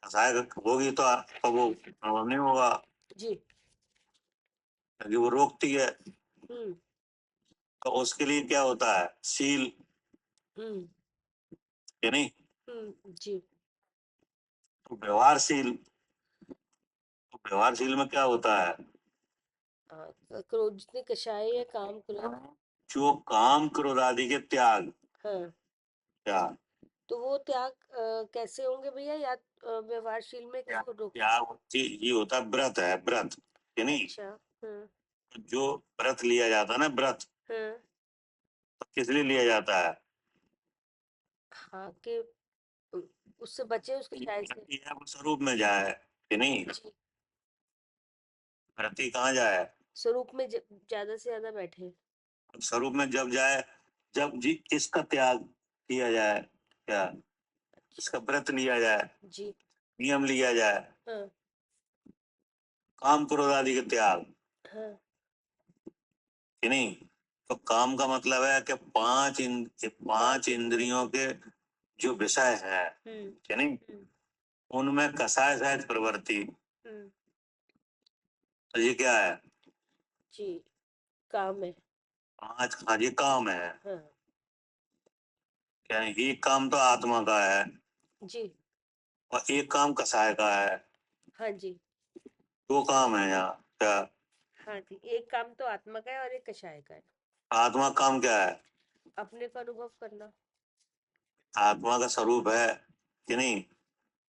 कसाय होगी तो आपको वो अनुभव नहीं होगा, जी। क्योंकि वो रोकती है। हम्म तो उसके लिए क्या होता है? शील, हम्म कि नहीं? जी। तो व्यवहारशील, तो व्यवहारशील में क्या होता है? क्रोध, जितने कषाय है काम क्रोध। जो काम क्रोध आदि के त्याग हाँ, क्या, तो वो त्याग कैसे होंगे भैया, या व्यवहारशील में किसको रोक। त्याग ये होता है व्रत, है व्रत, कि नहीं? अच्छा। हम्म जो व्रत लिया जाता है ना, व्रत हम्म तो किस लिए लिया जाता है? हाँ, कि उ- उससे बचे, उसके कषाय से। व्रती है वो स्वरूप में जाए, कि नहीं? जी। व्रती कहाँ जाए? स्वरूप में ज्यादा से ज्यादा बैठे। स्वरूप में जब जाए, जब जी इसका त्याग किया जाए क्या, अच्छा। इसका व्रत लिया जाए, जी। नियम लिया जाए, हाँ काम क्रोध आदि के त्याग, हाँ। कि नहीं? तो काम का मतलब है कि पांच इंद्रियों के जो विषय है, कि नहीं, हम्म उनमें कसाय सहित प्रवृत्ति, हम्म तो ये क्या है? जी, काम है। पांच, हाँ ये काम है। हाँ। क्या है? एक काम तो आत्मा का है जी। और एक काम कसाय का है। हाँ जी। दो काम है यहाँ क्या? हाँ जी, एक काम तो आत्मा का है और एक कषाय का है। आत्मा का काम क्या है? अपने का अनुभव करना। आत्मा का स्वरूप है, कि नहीं?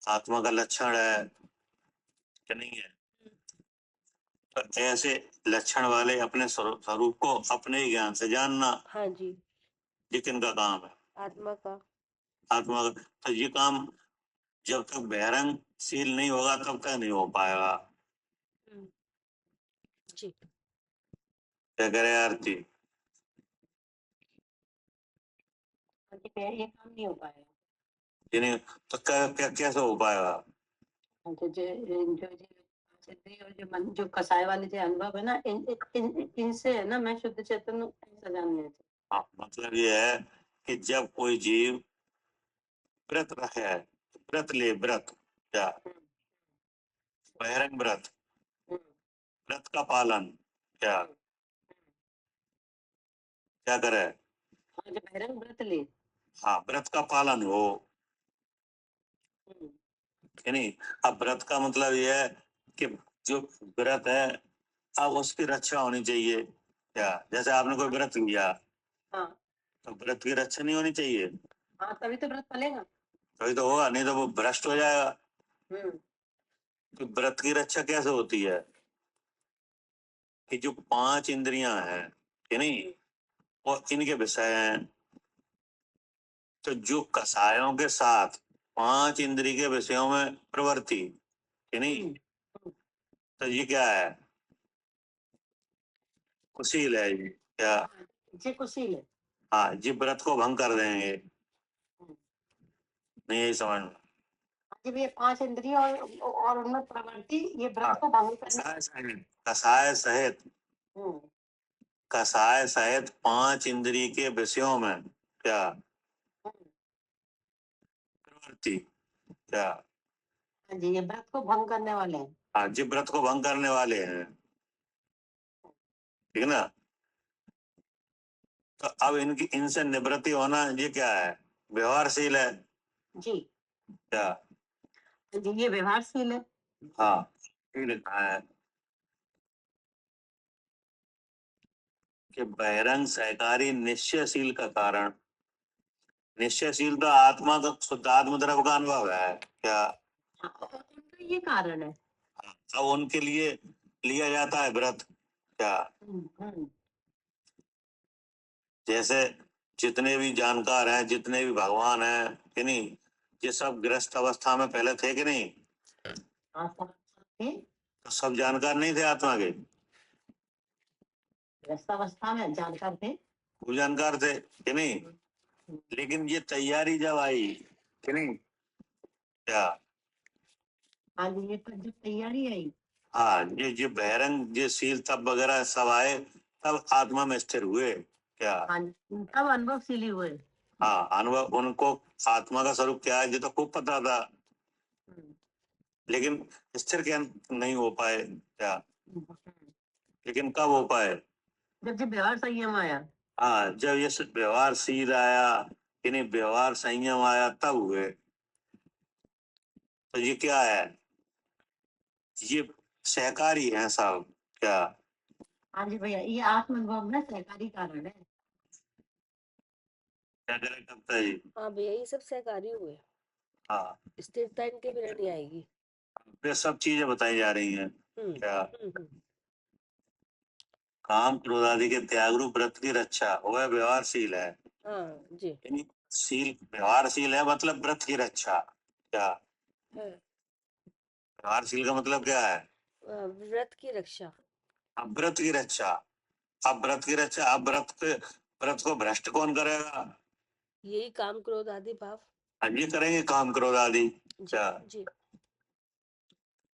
आत्मा का लक्षण है, कि नहीं है? तो ऐसे लक्षण वाले अपने स्वरूप को अपने ही ज्ञान से जानना, हाँ जी, ये किनका काम है? आत्मा का। आत्मा का। तो ये काम जब तक बहिरंगशील नहीं होगा तब तक नहीं हो पाएगा। हम्म, जी। क्या करे आरती? ये काम नहीं हो पाएगा। ये नहीं तो क्या क्या कैसे हो पाएगा? तो जो मन, जो कसाय वाले जो अनुभव है ना, इनसे है ना, मैं शुद्ध चैतन्य ऐसा जानने थे। हाँ, मतलब ये है कि जब कोई जीव व्रत रखे, व्रत ले, व्रत क्या, बहिरंग व्रत, व्रत का पालन क्या, क्या करे? हाँ, जो बहिरंग व्रत ले। हाँ, व्रत का पालन हो, कि नहीं? अब व्रत का मतलब ये है कि जो व्रत है अब उसकी रक्षा होनी चाहिए क्या, जैसे आपने कोई व्रत लिया हाँ तो व्रत की रक्षा नहीं होनी चाहिए? हाँ, तभी तो व्रत फलेगा। तभी तो होगा, नहीं तो वो भ्रष्ट हो जाएगा। हम्म तो व्रत की रक्षा कैसे होती है? कि जो पांच इंद्रियां हैं, कि नहीं, और इनके विषय हैं, तो जो कसायों के साथ पांच इंद्रिय के विषयों में प्रवृत्ति, कि नहीं, तो ये क्या है? कुशील है ये क्या? जे कुशील है। हाँ, ये व्रत को भंग कर देंगे। नहीं, यही समझ में। जब ये पांच इंद्रिय और उनमें प्रवृत्ति, ये व्रत को भंग करने। कसाय सहित, हम्म कसाय सहित पांच इंद्रिय के विषयों में क्या प्रवृत्ति क्या, हाँ जी, ये व्रत को भंग करने वाले हैं। हाँ जी, व्रत को भंग करने वाले हैं, ठीक है ना? तो अब इनकी इनसे निवृत्ति होना ये क्या है? व्यवहारशील है जी। क्या? जी, ये व्यवहारशील है। हाँ, ये लिखा है कि बहिरंग सहकारी निश्चयशील का कारण, निश्चयशील तो आत्मा का शुद्ध आत्मद्रव का अनुभव है क्या? उनका ये कारण है। अब उनके लिए लिया जाता है व्रत क्या? जैसे जितने भी जानकार हैं, जितने भी भगवान हैं कि नहीं, ये सब गृहस्थ अवस्था में पहले थे कि नहीं? हाँ, थे। तो सब जानकार नहीं थे आत्मा के? गृहस्थ अवस्था में जानकार थे। वो जानकार थे कि नहीं? लेकिन ये तैयारी जब आई कि नहीं क्या? हाँ जी, ये तो जब तैयारी आई। हाँ, ये बहिरंग ये शील तब वगैरह सब आए, तब आत्मा में स्थिर हुए क्या? हाँ जी, तब अनुभवशीली हुए। हाँ, अनुभव उनको आत्मा का स्वरूप क्या है ये तो खूब पता था, लेकिन स्थिर क्या नहीं हो पाए क्या? लेकिन कब हो पाए? जब व्यवहार संयम आया। हाँ, जब ये व्यवहार शील आया कि नहीं, व्यवहार संयम आया तब हुए। तो ये क्या है? ये सहकारी है सब क्या? हाँ जी भैया, ये आत्मानुभव में सहकारी कारण है। क्या करें करता है? हाँ भैया, ये सब सहकारी हुए, हाँ, स्थिरता इनके बिना नहीं आएगी। ये सब चीजें बताई जा रही हैं क्या? हम्म। काम क्रोध आदि के त्याग रूप व्रत की रक्षा वह व्यवहारशील है। हाँ जी। यानी शील व्यवहारशील है मतलब व्रत की रक्षा क्या? हाँ, व्यवहारशील का मतलब क्या है? व्रत की रक्षा। अब व्रत की रक्षा, अब व्रत की रक्षा, अब व्रत को भ्रष्ट कौन करेगा? यही काम क्रोध आदि भाव। अब ये करेंगे काम क्रोध आदि जी क्या? जी,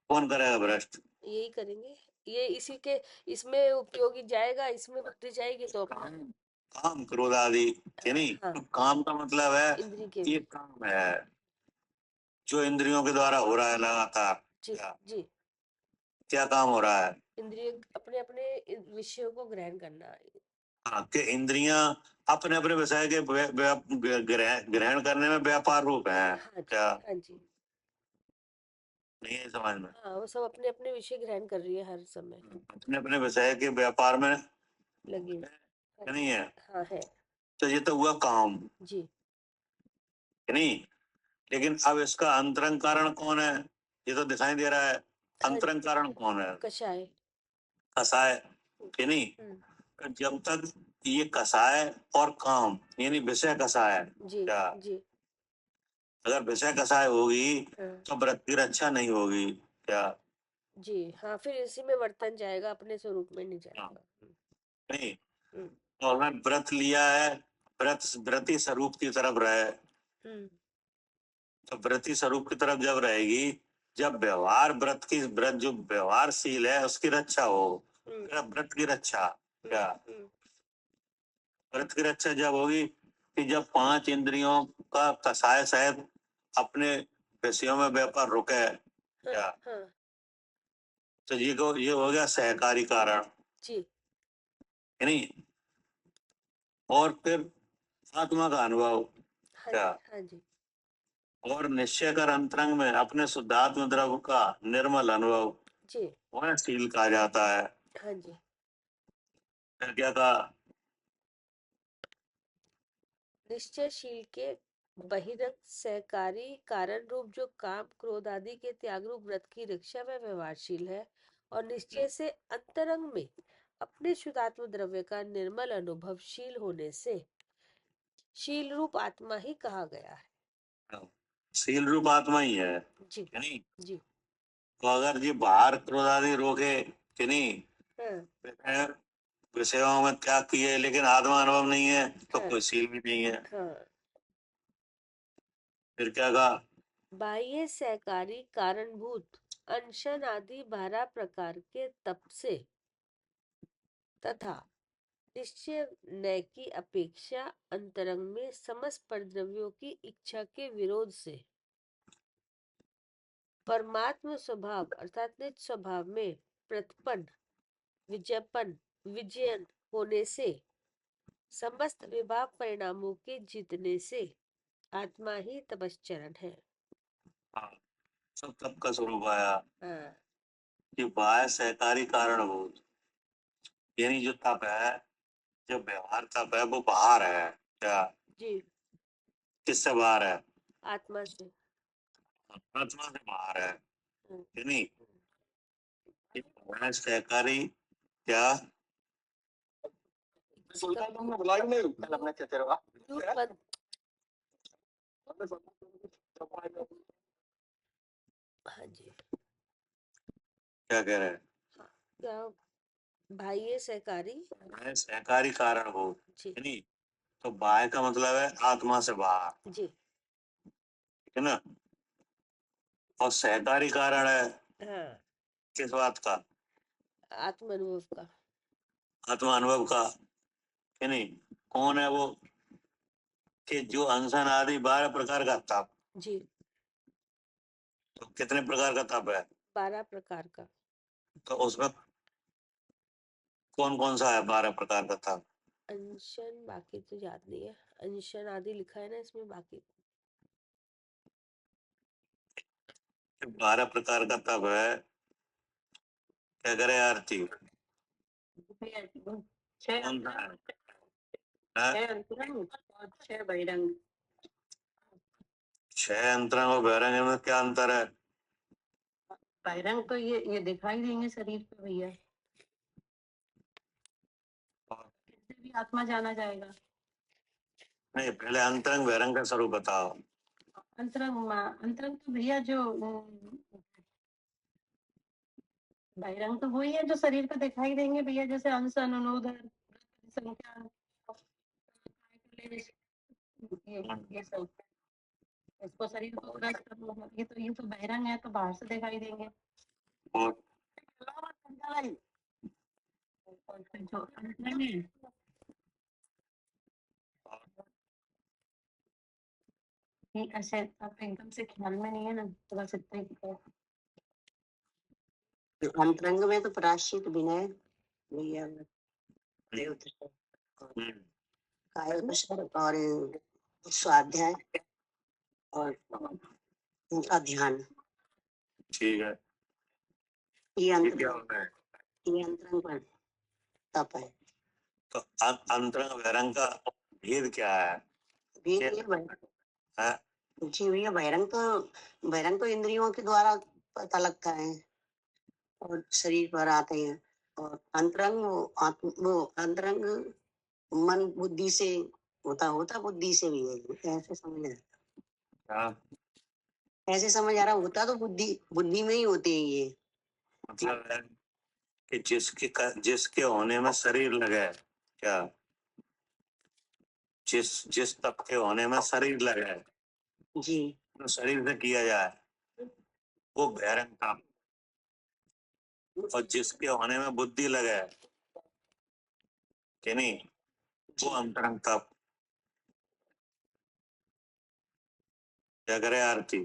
कौन करेगा भ्रष्ट? यही करेंगे। ये इसी के इसमें उपयोगी जाएगा, इसमें बुद्धि जाएगी तो काम क्रोध आदि कि नहीं? हाँ, तो काम का मतलब है इंद्री के ये काम है जो इंद्रियों के द्वारा हो रहा है लगातार जी क्या? जी, क्या काम हो रहा है? इंद्रिय अपने अपने विषयों को ग्रहण करना। हाँ, कि इंद्रियां अपने अपने विषय के ग्रहण करने में व्यापार रूप है हाँ जी, क्या? हाँ जी। नहीं है समझ में? हाँ, वो सब अपने अपने विषय ग्रहण कर रही है हर समय, अपने अपने विषय के व्यापार में लगी हुई। हाँ नहीं जी, है। हाँ है तो ये तो हुआ काम जी। कि नहीं? लेकिन अब इसका अंतरंग कारण कौन है? ये तो दिखाई दे रहा है। हाँ, अंतरंग कारण कौन है? कषाय। कसाय कि नहीं? जब तक ये कसाय और काम यानी विषय कसाय जी क्या? जी। अगर विषय कसाय होगी हाँ तो व्रत की रक्षा नहीं होगी क्या? जी, हाँ, फिर इसी में वर्तन जाएगा, अपने स्वरूप में नहीं हाँ, जाएगा। नहीं। हम्म तो अगर व्रत लिया है, व्रती स्वरूप की तरफ रहे, हम्म तो व्रती स्वरूप की तरफ जब रहेगी, जब व्यवहार व्रत जो व्यवहारशील है उसकी रक्षा हो, हम्म फिर व्रत की रक्षा क्या? हम्म व्रत की रक्षा जब होगी कि जब पांच इंद्रियों का कसाय सहित अपने विषयों में व्यापार रुके हाँ क्या? हाँ तो ये हो गया सहकारी कारण जी, है नहीं? और फिर आत्मा का अनुभव हाँ क्या? जी, हाँ जी और निश्चय कर अंतरंग में अपने शुद्धात्म द्रव्य का निर्मल अनुभव जी, वह शील कहा जाता है। हाँ जी। फिर क्या कहा? निश्चयशील के बहिरंग सहकारी कारण रूप जो काम क्रोध आदि के त्याग रूप व्रत की रक्षा में व्यवहारशील है, और निश्चय से अंतरंग में अपने शुद्धात्म द्रव्य का निर्मल अनुभवशील होने से शील रूप आत्मा ही कहा गया है। शील रूप आत्मा ही है जी कि नहीं? जी। तो अगर ये बाहर क्रोध आदि रोके कि नहीं, हाँ फिर विषयों में त्याग किए लेकिन आत्मा अनुभव नहीं है तो हाँ कोई शील भी नहीं है। हाँ। फिर क्या कहा? बाह्य सहकारी कारणभूत अनशन आदि 12 प्रकार के तप से तथा निश्चय नय की अपेक्षा अंतरंग में समस्त परद्रव्यों की इच्छा के विरोध से परमात्म स्वभाव अर्थात निज स्वभाव में प्रतिपन्न विजयपन विजयन होने से समस्त विभाग परिणामों के जीतने से आत्मा ही तपश्चरण है। हाँ, सब तप का स्वरूप आया। हाँ कि बाह्य सहकारी कारणभूत, यानी जो तप है, जो व्यवहार तप है, वो बाहर है। क्या? जी, किससे बाहर है? आत्मा से। आत्मा से बाहर है, हम्म, यानी कि बाह्य सहकारी क्या? झूठ मत। हाँ जी। क्या कह रहे हैं? क्या? बाह्य सहकारी। बाह्य सहकारी कारणभूत, जी यानी तो बाह्य का मतलब है आत्मा से बाहर, जी। ठीक है ना? और सहकारी कारण है हाँ, किस बात का? आत्म अनुभव का। आत्मा अनुभव का, यानी कौन है वो? कि जो अनशन आदि 12 प्रकार का तप। जी, तो कितने प्रकार का तप है? 12 प्रकार का। तो उसमें कौन कौन सा है 12 प्रकार का तप? अनशन बाकी तो याद नहीं है। अनशन आदि लिखा है ना इसमें, बाकी 12 प्रकार का तप है। क्या करे आरती? भैया, छह कौन सा है? अंतरंग, हैं? 6 अंतरंग और 6 बहिरंग। 6 अंतरंग और बहिरंग में क्या अंतर है? बहिरंग तो ये दिखाई देंगे शरीर पे भैया, इससे भी आत्मा जाना जाएगा। नहीं, पहले अंतरंग बहिरंग का स्वरूप बताओ। अंतरंग तो भैया जो बहिरंग तो वही है जो शरीर पे दिखाई देंगे भैया, जैसे अंश, अनुनोदर, संख्या, ये सब। इसको शरीर को ग्रस्त करना, ये तो बहिरंग है, तो बाहर से दिखाई देंगे। और और फिर जो अंतरंग है, ये ऐसे अब एकदम से ख्याल में नहीं है ना, तो बस इतना ही पता है। अंतरंग में तो प्रायश्चित विनय भैया, हम्म, काय कौशल और स्वाध्याय और उनका ध्यान, ठीक है। ये ये क्या अंतरंग, होता है? ये अंतरंग पर तप है। तो अंतरंग बहिरंग का भेद क्या है? भी ये ये है? जी भैया, बहिरंग तो इंद्रियों के द्वारा पता लगता है और शरीर पर आते हैं। और अंतरंग वो अंतरंग मन बुद्धि से होता होता बुद्धि से भी है, ऐसे समझ रहे, क्या ऐसे समझ आ रहा, होता तो बुद्धि बुद्धि में ही होते हैं ये। मतलब है? कि जिसके होने में शरीर लगे। क्या? जिस तप के होने में शरीर लगे, जी तो शरीर से किया जाए, वो बहिरंग तप। और जिसके होने में बुद्धि लगे, कि नहीं, वो अंतरंग तप। क्या करे आरती?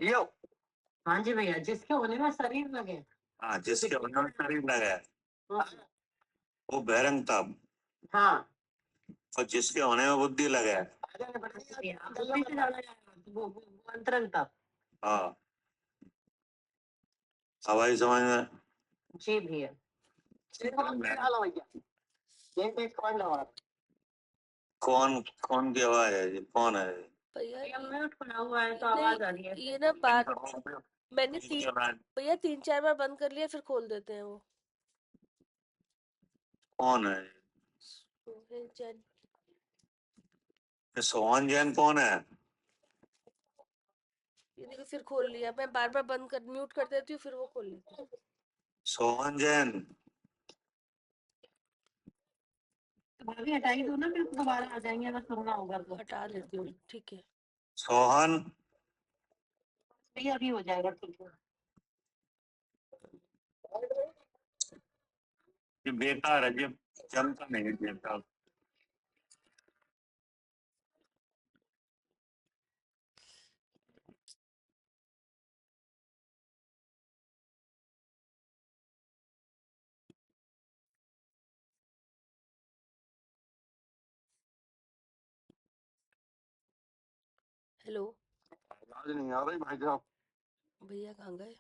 हाँ जी भैया, जिसके होने में शरीर लगे। हाँ, जिसके होने में शरीर लगे, हाँ वो बहिरंग तप। हाँ, और जिसके होने में बुद्धि लगे, बुद्धि से जाना जाएगा, तो वो अंतरंग तप। हाँ। हवाई समझ में? जी भैया। कौन कौन की आवाज है? ये कौन है? भैया भैया ये म्यूट खुला हुआ है तो नहीं, आवाज आ रही है। ये ना बात मैंने इनकी आवाज। भैया 3-4 बार बंद कर लिया, फिर खोल देते हैं वो। कौन है? सोहेल जैन। ये सोहन जैन कौन है? ये देखो फिर खोल लिया, मैं बार बार बंद कर म्यूट कर देती हूँ, फिर वो खोल लेता है। सोहन जैन। तो भाभी हटाई दो ना, फिर दोबारा आ जाएंगे अगर सुनना होगा तो। हटा देती हूँ, ठीक है। सोहन। भैया अभी हो जाएगा, ठीक है। ये बेकार है, ये जमता नहीं है बेकार। हेलो। आवाज नहीं आ रही भाई साहब। भैया कहाँ गए?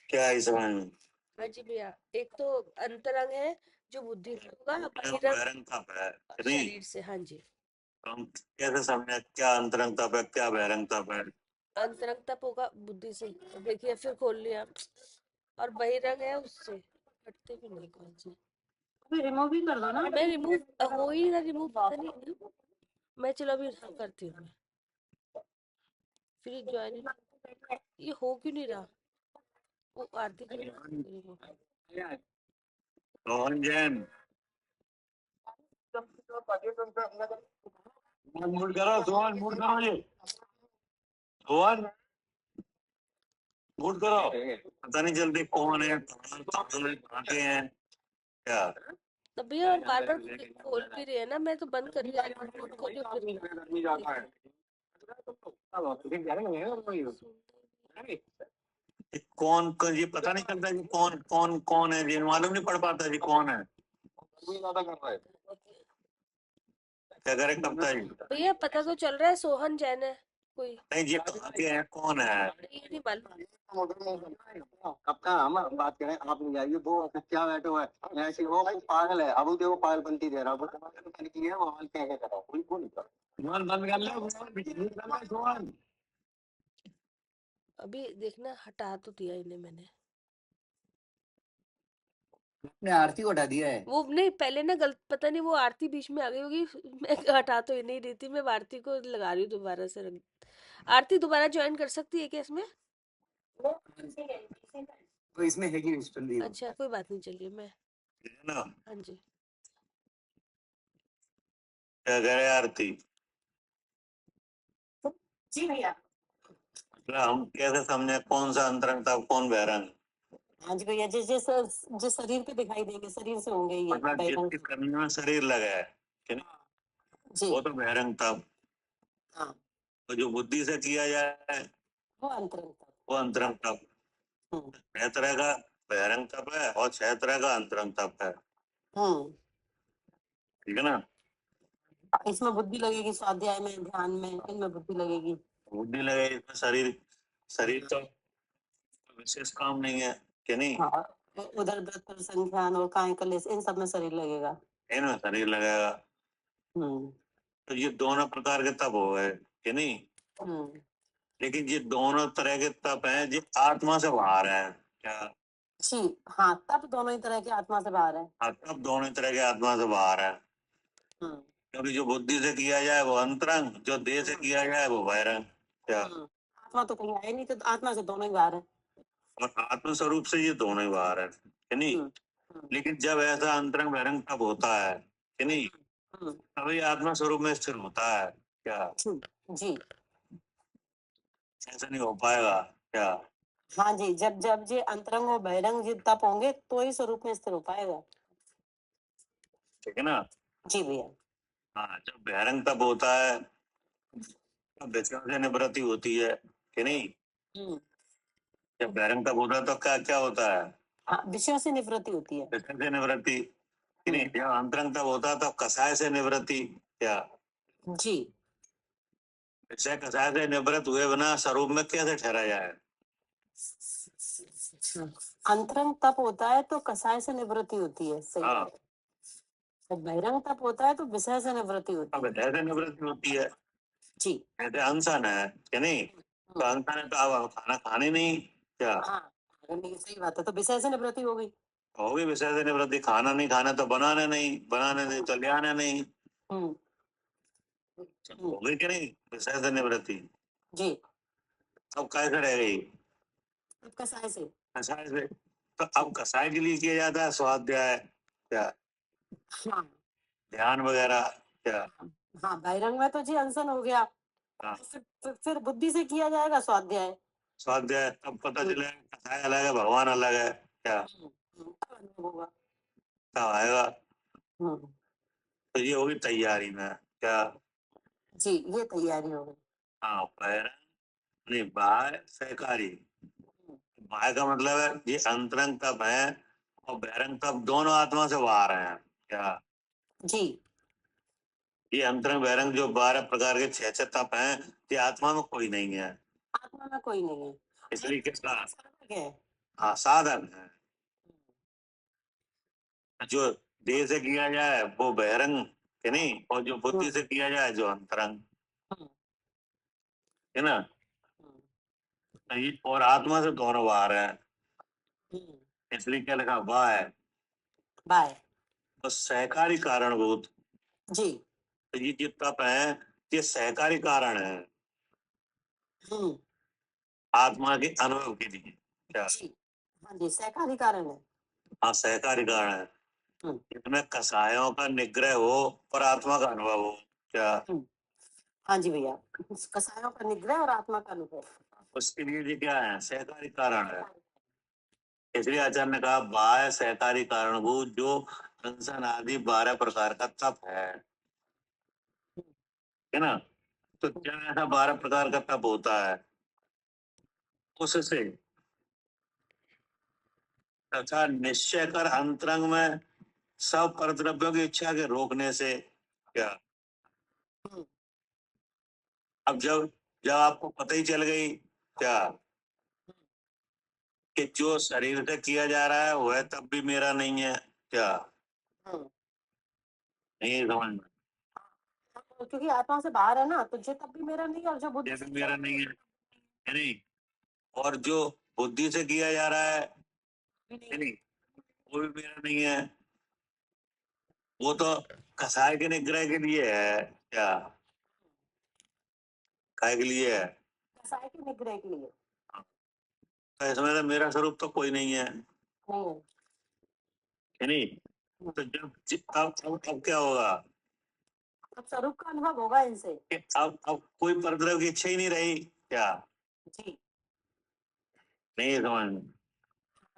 क्या है समझ में? हाँ जी भैया, एक तो अंतरंग है जो बुद्धि से होगा, बहिरंग बहिरंग तप है नहीं? शरीर से। हाँ जी। हम कैसे समझे क्या अंतरंग तप है क्या बहिरंग तप है? अंतरंग तप होगा बुद्धि से, देखिए फिर खोल लिया, और बहिरंग है उससे। हटते भी नहीं कौन से। रिमूव भी कर दो ना। मैं रिमूव हो ही ना, रिमूव पता नहीं। मैं चलो अभी करती हूँ। फिर ज्वाइन, ये हो क्यों नहीं रहा? वो आरती की रिमूव। रोहन जैन मूड करो, सोहन मूड करो जी, सोहन मूड करो। पता नहीं जल्दी कौन है कहाँ के हैं क्या? तब भैया और बार बार खोल भी रहे हैं ना, मैं तो बंद कर दिया खोलियो फिर। कौन कौन ये पता नहीं चलता जी, कौन कौन कौन है जी, मालूम नहीं पड़ पाता जी कौन है। क्या करे कब तक? भैया पता तो चल रहा है सोहन जैन है कोई। नहीं जी कहाँ के हैं कौन है? ये नहीं मालूम। कब का हम बात करें, आप नहीं जाइए, वो क्या बैठे हुए हैं ऐसे, वो पागल है। अब देखो पागल बनती दे रहा, वो तुम्हारे की है, वो हाल क्या क्या करा, बिल्कुल नहीं करा। फोन बंद कर लो, फोन। अभी देखना हटा तो दिया इन्हें मैंने। ने आरती को हटा दिया है। वो नहीं, पहले ना गलत, पता नहीं वो आरती बीच में आ गई होगी। मैं हटा तो ही नहीं रही थी, मैं आरती को लगा रही हूँ दोबारा से। आरती दोबारा ज्वाइन कर सकती है क्या इसमें? तो इसमें है कि अच्छा कोई बात नहीं, चलिए मैं। ना हाँ जी। क्या करे आरती? जी भैया। मतलब हम कैसे समझे कौन सा अंतरंग था कौन बहिरंग? हाँ जी भैया, जिस जिस जिस शरीर पे दिखाई देंगे शरीर से होंगे ये मतलब बहिरंग। जिसके करने में शरीर लगा है कि नहीं, जी वो तो बहिरंग तप। हाँ, तो जो बुद्धि से किया जाए वो अंतरंग था। वो अंतरंग तप। हम्म 6 तरह का बहिरंग तप है और 6 तरह का अंतरंग तप है, हम्म। ठीक है ना? इसमें बुद्धि लगेगी, स्वाध्याय में, ध्यान में, इनमें बुद्धि लगेगी। बुद्धि लगे इसमें, शरीर शरीर तो विशेष काम नहीं है कि नहीं? हाँ, उधर व्रत संख्यान और काय कलेश इन सब में शरीर लगेगा। इनमें शरीर लगेगा। हम्म तो ये दोनों प्रकार के तप हो गए कि नहीं? हम्म। लेकिन ये दोनों तरह के तप हैं जो आत्मा से बाहर है क्या? जी हाँ, तब दोनों ही तरह की आत्मा से बाहर है। हाँ, तप दोनों तरह के आत्मा से बाहर है। हम्म क्योंकि जो बुद्धि से किया जाए वो अंतरंग, जो देह से किया जाए वो बहिरंग क्या? आत्मा तो कहीं है नहीं, तो आत्मा से दोनों ही बाहर है। और आत्म स्वरूप से ये दोनों ही बाहर है कि नहीं? लेकिन जब ऐसा अंतरंग बहिरंग तब होता है कि नहीं, हम्म, तभी आत्मा स्वरूप में स्थिर होता है क्या? जी ऐसा नहीं हो पाएगा क्या? हाँ जी, जब जब ये अंतरंग और बहिरंग जी तप होंगे तो ही स्वरूप में स्थिर हो पाएगा। ठीक है ना? जी भैया। हाँ, जब बहिरंग तप होता है तब विषयों से निवृत्ति होती है कि नहीं? हम्म जब बहिरंग तप होता है तो क्या क्या होता है? हाँ, विषयों से निवृत्ति होती है। विषय से निवृत्ति कि नहीं? जब अंतरंग तप होता है तो कषाय से निवृत्ति क्या? जी विषय कषाय से निवृत्त हुए बिना स्वरूप में कैसे ठहरा जाए? अंतरंग तप होता है तो कषाय से निवृत्ति होती है, सही हाँ, है। जब बहिरंग तप होता है तो विषय से निवृत्ति होती अब है। विषय से निवृत्ति होती है। जी कहते अनशन है कि नहीं? तो अनशन है तो अब खाना खाने नहीं क्या? हाँ, नहीं, सही बात है, तो विषय से निवृत्ति हो गई। होगी विषय से निवृत्ति। खाना नहीं खाना तो बनाने नहीं, बनाने नहीं तो ले आने नहीं। हम्म होगी कि नहीं विषय से निवृत्ति? जी। अब कैसे रह गई? अब कषाय से। कषाय से। तो अब कषाय के लिए किया जाता है स्वाध्याय क्या, हाँ ध्यान वगैरह क्या? हाँ, बहिरंग में तो जी अनशन हो गया। हाँ, फिर बुद्धि से किया जाएगा स्वाध्याय। स्वाध्याय तब पता चलेगा कषाय अलग है भगवान अलग है क्या? तब अनुभव होगा। तब आएगा। हम्म, तो ये होगी तैयारी में क्या? जी, ये तैयारी हो गई। हाँ बहिरंग नहीं, बाह्य सहकारी। बाह्य का मतलब है ये अंतरंग तप है और बहिरंग तप दोनों आत्मा से बाहर है। क्या जी ये अंतरंग बहिरंग जो 12 प्रकार के 6 तप हैं, ये आत्मा में कोई नहीं है, आत्मा में कोई नहीं है, इसलिए किसका साधक है। हाँ साधन है। जो देह से किया जाए वो बहिरंग है नहीं, और जो बुद्धि से किया जाए जो अंतरंग हम्म, है ना। हम्म, और आत्मा से दोनों बाहर है, हम्म, इसलिए क्या लिखा वाह है। बाय तो सहकारी कारणभूत, जी तो ये जो तप है ये सहकारी कारण है हम्म, आत्मा के अनुभव के लिए। क्या जी हाँ जी, सहकारी कारण है। हाँ सहकारी कारण है, हम्म, इसमें कसायों का निग्रह हो और आत्मा का अनुभव हो। क्या हम्म, हाँ जी भैया, कसायों का निग्रह और आत्मा का अनुभव। उसके लिए ये क्या है सहकारी कारण है। इसलिए आचार्य ने कहा बाह्य सहकारी कारणभूत जो अनशन आदि 12 प्रकार का तप है ना। तो क्या ऐसा 12 प्रकार का तप होता है उससे तथा निश्चय कर अंतरंग में सब परद्रव्यों की इच्छा के रोकने से। क्या हम्म, अब जब जब आपको पता ही चल गई क्या कि जो शरीर से किया जा रहा है वह तब भी मेरा नहीं है। क्या हम्म, नहीं समझ में, क्योंकि आत्मा से बाहर है ना, तो जो तब भी मेरा नहीं, और जो बुद्धि ये से भी किया मेरा जाता नहीं है नहीं। और जो बुद्धि से किया जा रहा है नहीं, वो भी मेरा नहीं है। वो तो कसाय के निग्रह के लिए है। क्या काय के लिए है। कसाय के निग्रह के लिए तो इसमें तो मेरा स्वरूप तो कोई नहीं है, नहीं है। है नहीं। तो अब क्या होगा अब स्वरूप का अनुभव होगा इनसे। कि अब कोई परद्रव्य की इच्छा ही नहीं रही। क्या जी नहीं समझ में,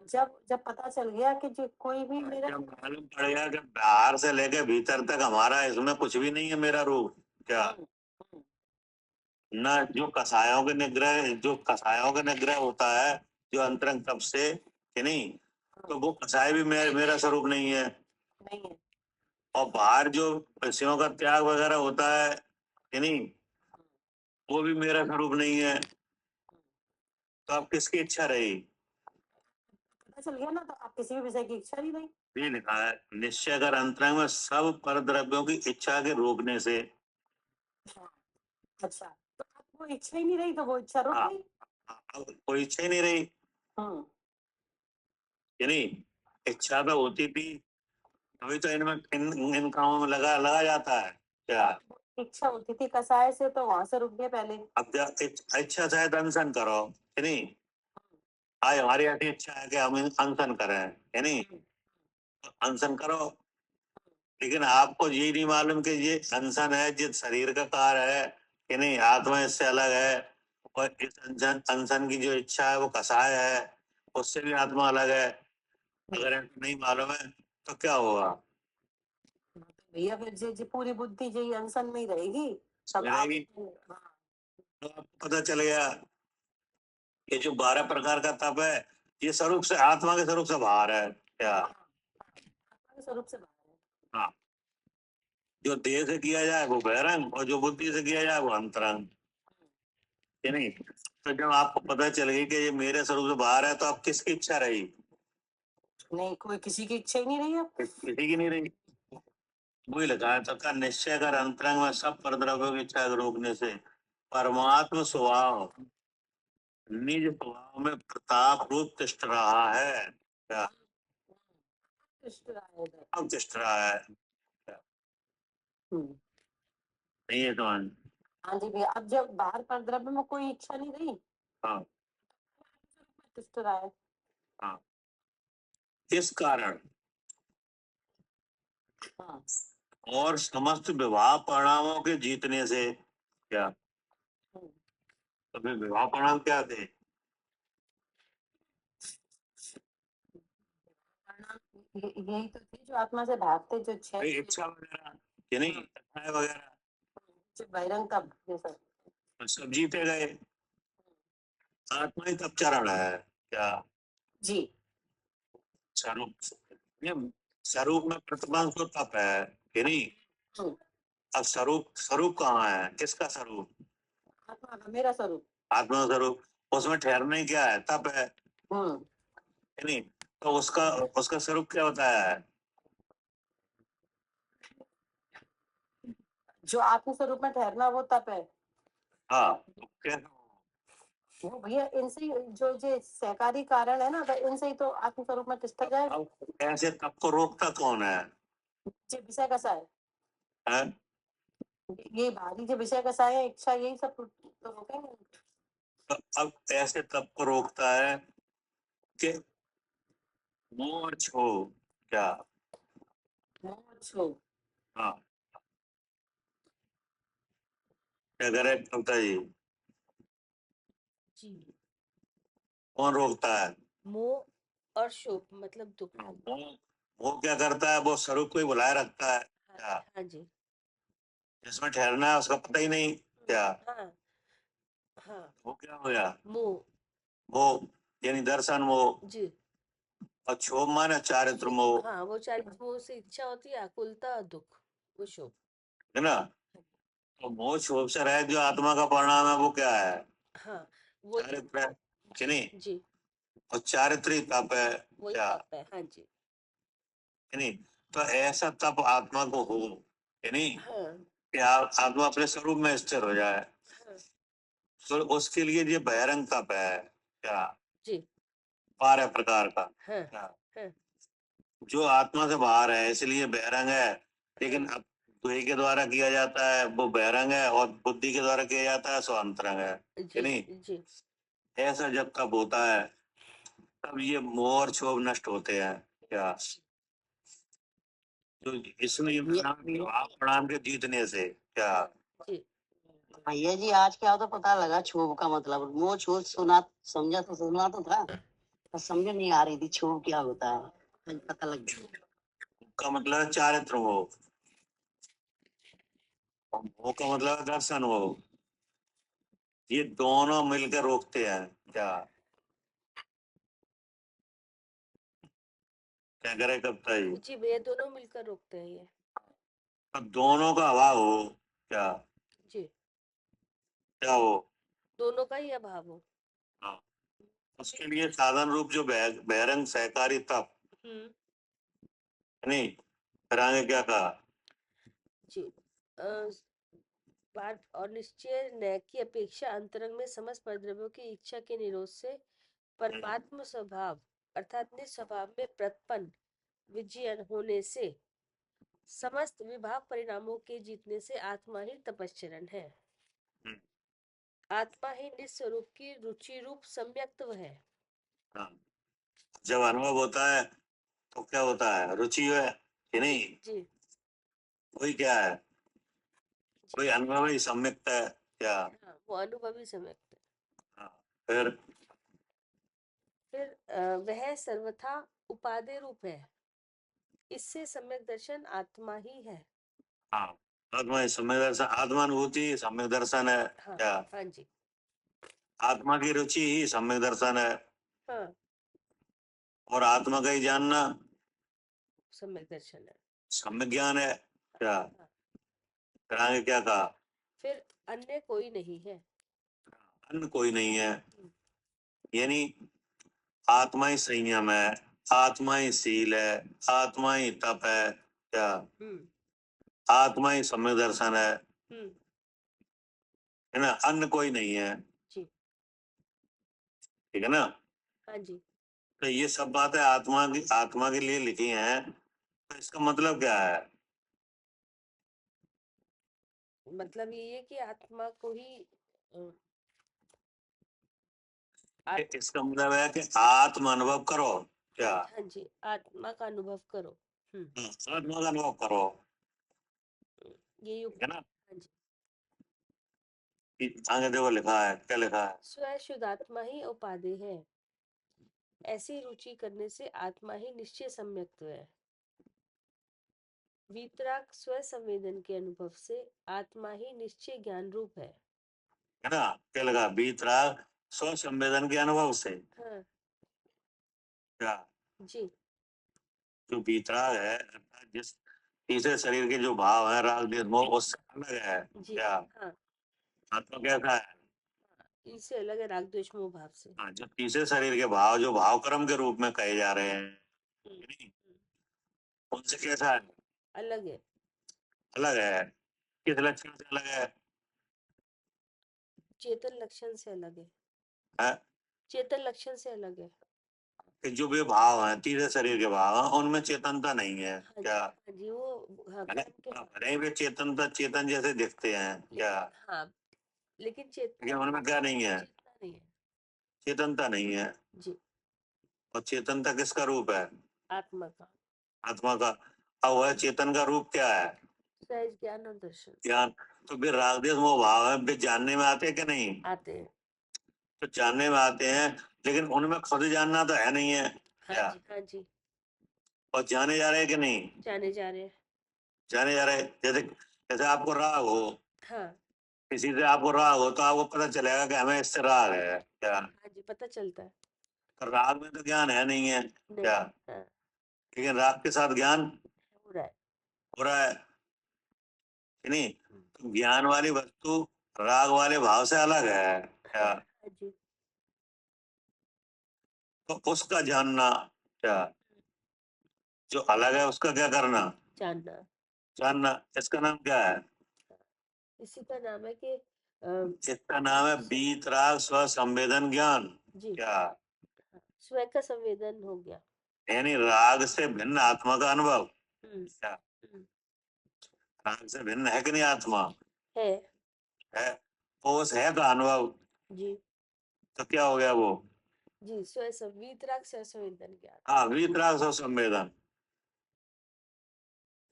जब जब पता चल गया कि जो कोई भी मेरा जब मालूम पड़ गया कि बाहर से लेके भीतर तक हमारा इसमें कुछ भी नहीं है मेरा रूप। क्या हम्म, हम्म, न जो कसायों के निग्रह, जो कसायों का निग्रह होता है जो अंतरंग तप से कि नहीं, तो वो कसाय भी मेरा स्वरूप नहीं है। नहीं है। और बाहर जो विषयों का त्याग वगैरह होता है कि नहीं, वो भी मेरा स्वरूप नहीं है। तो अब किसकी इच्छा रही। पता चल गया ना, तो आप किसी भी विषय की इच्छा नहीं रही। ये लिखा है निश्चय कर अंतरंग में सब परद्रव्यों की इच्छा के रोकने से। हाँ, अच्छा, तो अब वो इच्छा ही नहीं रही, तो वो इच्छा रुक हाँ गई। अब कोई इच्छा ही नहीं रही, हम्म, कि नहीं। इच्छा तो होती थी तभी तो इनमें इन कामों में लगा लगा जाता है। क्या इच्छा होती थी कसाय से, तो वहां से रुक गए पहले। अब जब इच्छा शायद अनशन करो कि नहीं, आज हमारी ऐसी इच्छा है कि हम अनशन करें है नहीं, तो अनशन करो। लेकिन आपको ये नहीं मालूम कि ये अनशन है जिस शरीर का कार्य है कि नहीं, आत्मा इससे अलग है। और इस अनशन अनशन की जो इच्छा है वो कसाय है, उससे भी आत्मा अलग है। अगर ऐसा नहीं मालूम है तो क्या होगा। भैया फिर जो पूरी बुद्धि जो अनशन में ही रहेगी, सब आप। रहेगी। हाँ, तो आपको पता चल गया कि जो 12 प्रकार का तप है ये स्वरूप से आत्मा के स्वरूप से बाहर है। क्या आत्मा के स्वरूप से बाहर है। हाँ जो देह से किया जाए वो बहिरंग और जो बुद्धि से किया जाए वो अंतरंग, है नहीं। तो जब आपको पता चल गई कि ये मेरे स्वरूप से बाहर है तो अब किसकी इच्छा रही। नहीं, कोई किसी की इच्छा ही नहीं रही अब। किसी की नहीं रही। वही लगा है तथा निश्चय कर अंतरंग में सब परद्रव्यों की इच्छा को रोकने से परमात्म स्वभाव निज स्वभाव में प्रताप रूप तिष्ठ रहा है। क्या कृष्ण राय उधर। अब तिष्ठ रहा है। क्या? हम्म, नहीं है तो हाँ जी भैया, अब जब बाहर पर द्रव्य में कोई इच्छा नहीं रही, हाँ कृष्ण राय। हाँ इस कारण हाँ, और समस्त विवाह परिणामों के जीतने से। क्या हम्म, तो फिर विवाह परिणाम क्या थे। यही तो थे जो आत्मा से भागते, जो छह भाई इच्छा वगैरह कि नहीं, हाँ, इच्छाएं वगैरह। जो बहिरंग तब ये सब। तो सब जीते गए। आत्मा ही तप चरण है क्या? जी। स्वरूप ये स्वरूप में प्रतिबंध तो तप है कि नहीं? हम्म, अब स्वरूप स्वरूप कहाँ है? किसका स्वरूप? आत्मा का मेरा स्वरूप। आत्मा स्वरूप। उसमें ठहरना ही क्या है? तप है हम्म, कि नहीं? तो उसका उसका स्वरूप क्या बताया है? जो आत्म स्वरूप में ठहरना वो तप है। हाँ, तो क्या? वो भैया इनसे ही जो जो सहकारी कारण है ना, तो इनसे ही तो आत्म स्वरूप में तिष्ठा जाएगा। अब ऐसे तप को रोकता कौन है? जो विषय कसा है, हैं? ये भारी जो विषय कसा है, इच्छा, यही सब तो रोकेंगे। तो अब ऐसे तप को रोकता है कि मोह और क्षोभ क्या? मोह छो। हाँ, क्या करे कविता जी? जी। कौन रोकता है? मोह और शोक मतलब दुख। मोह मोह क्या करता है? वो स्वरूप को ही बुलाए रखता है हाँ, क्या? हाँ जी। जिसमें ठहरना है उसका पता ही नहीं क्या? हाँ, हाँ। वो क्या हो गया? मोह। मोह यानी दर्शन मोह। जी। और क्षोभ माने चारित्र मोह, हाँ, वो चारित्र मोह से इच्छा होती है, आकुलता और दुख, वो शोक। है ना? तो मोह क्षोभ से रहे जो आत्मा का परिणाम है वो क्या है? हाँ, वो चारित्र है कि नहीं? जी, और चारित्री तप है वही क्या? तप है। हाँ जी। कि नहीं? तो ऐसा तप आत्मा को हो कि नहीं हाँ, कि आत्मा अपने स्वरूप में स्थिर हो जाए, हाँ तो उसके लिए ये बहिरंग तप है क्या? जी। 12 प्रकार का हाँ, क्या? हाँ, जो आत्मा से बाहर है इसलिए बहिरंग है, लेकिन अब बुद्धि के द्वारा किया जाता है वो बहिरंग है, और बुद्धि के द्वारा किया जाता है सो अंतरंग है कि जी, नहीं? जी, ऐसा जब तब होता है तब ये मोह और क्षोभ नष्ट होते हैं क्या? तो इसलिए भाव प्रणाम के जीतने से क्या? जी। भैया जी आज क्या तो पता लगा क्षोभ का मतलब। मोह क्षोभ सुना, समझा तो सुना तो था, पर समझ नहीं आ रही थी क्षोभ क्या होता है। आज पता लग गया। का मतलब है चारित्र मोह, और मोह का मतलब है दर्शन मोह। ये दोनों मिलकर रोकते हैं क्या? क्या करे कविता जी? जी भैया, दोनों मिलकर रोकते हैं ये। तो दोनों का अभाव हो क्या? जी, क्या हो? दोनों का ही अभाव हो। हाँ, उसके लिए साधन रूप जो बहिरंग सहकारी तप, हम्म। नहीं? फिर आगे क्या कहा? जी। बात और निश्चय न्याय की अपेक्षा अंतरंग में समस्त परद्रव्यों की इच्छा के निरोध से परमात्म स्वभाव अर्थात निस्वभाव में प्रतपन विजयन होने से समस्त विभाग परिणामों के जीतने से आत्मा ही तपश्चरण है। हम्म, आत्मा ही निस्वरूप की रुचि रूप सम्यक्त्व है। हाँ। जब अनुभव होता है तो क्या होता है? रुचि है कि जी, नहीं? जी, वही क्या है? जी। वही अनुभव ही सम्यक्त है क्या? हाँ, वो अनुभवी सम्यक्त है। हाँ, फिर फिर वह सर्वथा उपादेय रूप है, इससे सम्यक दर्शन आत्मा ही है। हाँ, आत्मा ही सम्यक दर्शन, आत्मानुभूति सम्यक दर्शन है हाँ, क्या? हाँ जी। आत्मा की रुचि ही सम्यक दर्शन है, हाँ, और आत्मा का ही जानना सम्यक दर्शन है। सम्यक ज्ञान है क्या? हाँ। फिर आगे क्या कहा? फिर अन्य कोई नहीं है। अन्य कोई नहीं है, हम्म, यानी आत्मा ही संयम है, आत्मा ही शील है, आत्मा ही तप है क्या? हम्म, आत्मा ही सम्यक दर्शन हम्म। है ना? अन्य कोई नहीं है, जी। ठीक है ना? हाँ जी। तो ये सब बातें आत्मा के लिए लिखी हैं, तो इसका मतलब क्या है? मतलब ये है कि आत्मा को ही अ, इसका मतलब है कि आत्म अनुभव करो क्या? हाँ जी, आत्मा का अनुभव करो। आत्मा का अनुभव करो, ये ठीक है ना? हाँ जी। आगे देखो लिखा है, क्या लिखा है? स्वयं शुद्धात्मा ही उपाधि है, ऐसी रुचि करने से आत्मा ही निश्चय सम्यक्त्व है। वीतराग स्व संवेदन के अनुभव से आत्मा ही निश्चय ज्ञान रूप है। है ना, क्या लगा, वीतराग स्व संवेदन के अनुभव से, हाँ क्या, जी जो वीतराग है अर्थात जिस तीसरे शरीर के जो भाव है राग द्वेष मोह उससे अलग है, जी क्या, हाँ आत्मा कैसा है, इससे अलग है राग द्वेष मोह भाव से। हाँ, जो तीसरे शरीर के भाव जो भाव कर्म के रूप में कहे जा रहे हैं, हम्म, नहीं, उनसे कैसा है, अलग है। अलग है, किस लक्षण से अलग है, चेतन लक्षण से अलग है। है? चेतन लक्षण से अलग है। कि जो भी भाव है तीसरे शरीर के भाव हैं उनमें चेतनता नहीं है, हाँ जी क्या, हाँ जी वो हाँ भले कर्म के भाव। भले भी चेतनता चेतन जैसे दिखते हैं, क्या, लेकिन हाँ लेकिन लेकिन उनमें क्या नहीं है, चेतना नहीं है। चेतनता नहीं है। जी और चेतनता किसका रूप है, आत्मा का आत्मा का। अब वह चेतन का रूप क्या है, सहज ज्ञान और दर्शन ज्ञान। तो फिर राग द्वेष मोह भाव है वे जानने में आते हैं कि नहीं, आते हैं। तो जानने में आते हैं, लेकिन उनमें खुद जानना तो है नहीं है, हाँ क्या, जी हाँ जी और जाने जा रहे हैं कि नहीं, जाने जा रहे हैं। जाने जा रहे हैं। जैसे जैसे आपको राग हो, हाँ किसी से आपको राग हो तो आपको पता चलेगा कि हमें इससे राग है, क्या, हाँ जी पता चलता है। तो राग में तो ज्ञान है नहीं है, नहीं क्या, हाँ लेकिन राग के साथ ज्ञान हो रहा है। हो रहा है कि नहीं। हम्म, तो ज्ञान वाली वस्तु राग वाले भाव से अलग है, क्या, हाँ जी तो उसका जानना, क्या, जो अलग है उसका क्या करना, जानना। जानना। इसका नाम क्या है, इसी का नाम है कि इसका नाम है वीतराग स्व संवेदन ज्ञान, जी क्या, स्वयं का संवेदन हो गया। यानी राग से भिन्न आत्मा का अनुभव, हम्म, क्या, हम्म, राग से भिन्न है कि नहीं आत्मा, है है, तो उस है का अनुभव, जी तो क्या हो गया वो, जी स्वयं वीतराग स्व संवेदन ज्ञान। हाँ, वीतराग स्व संवेदन,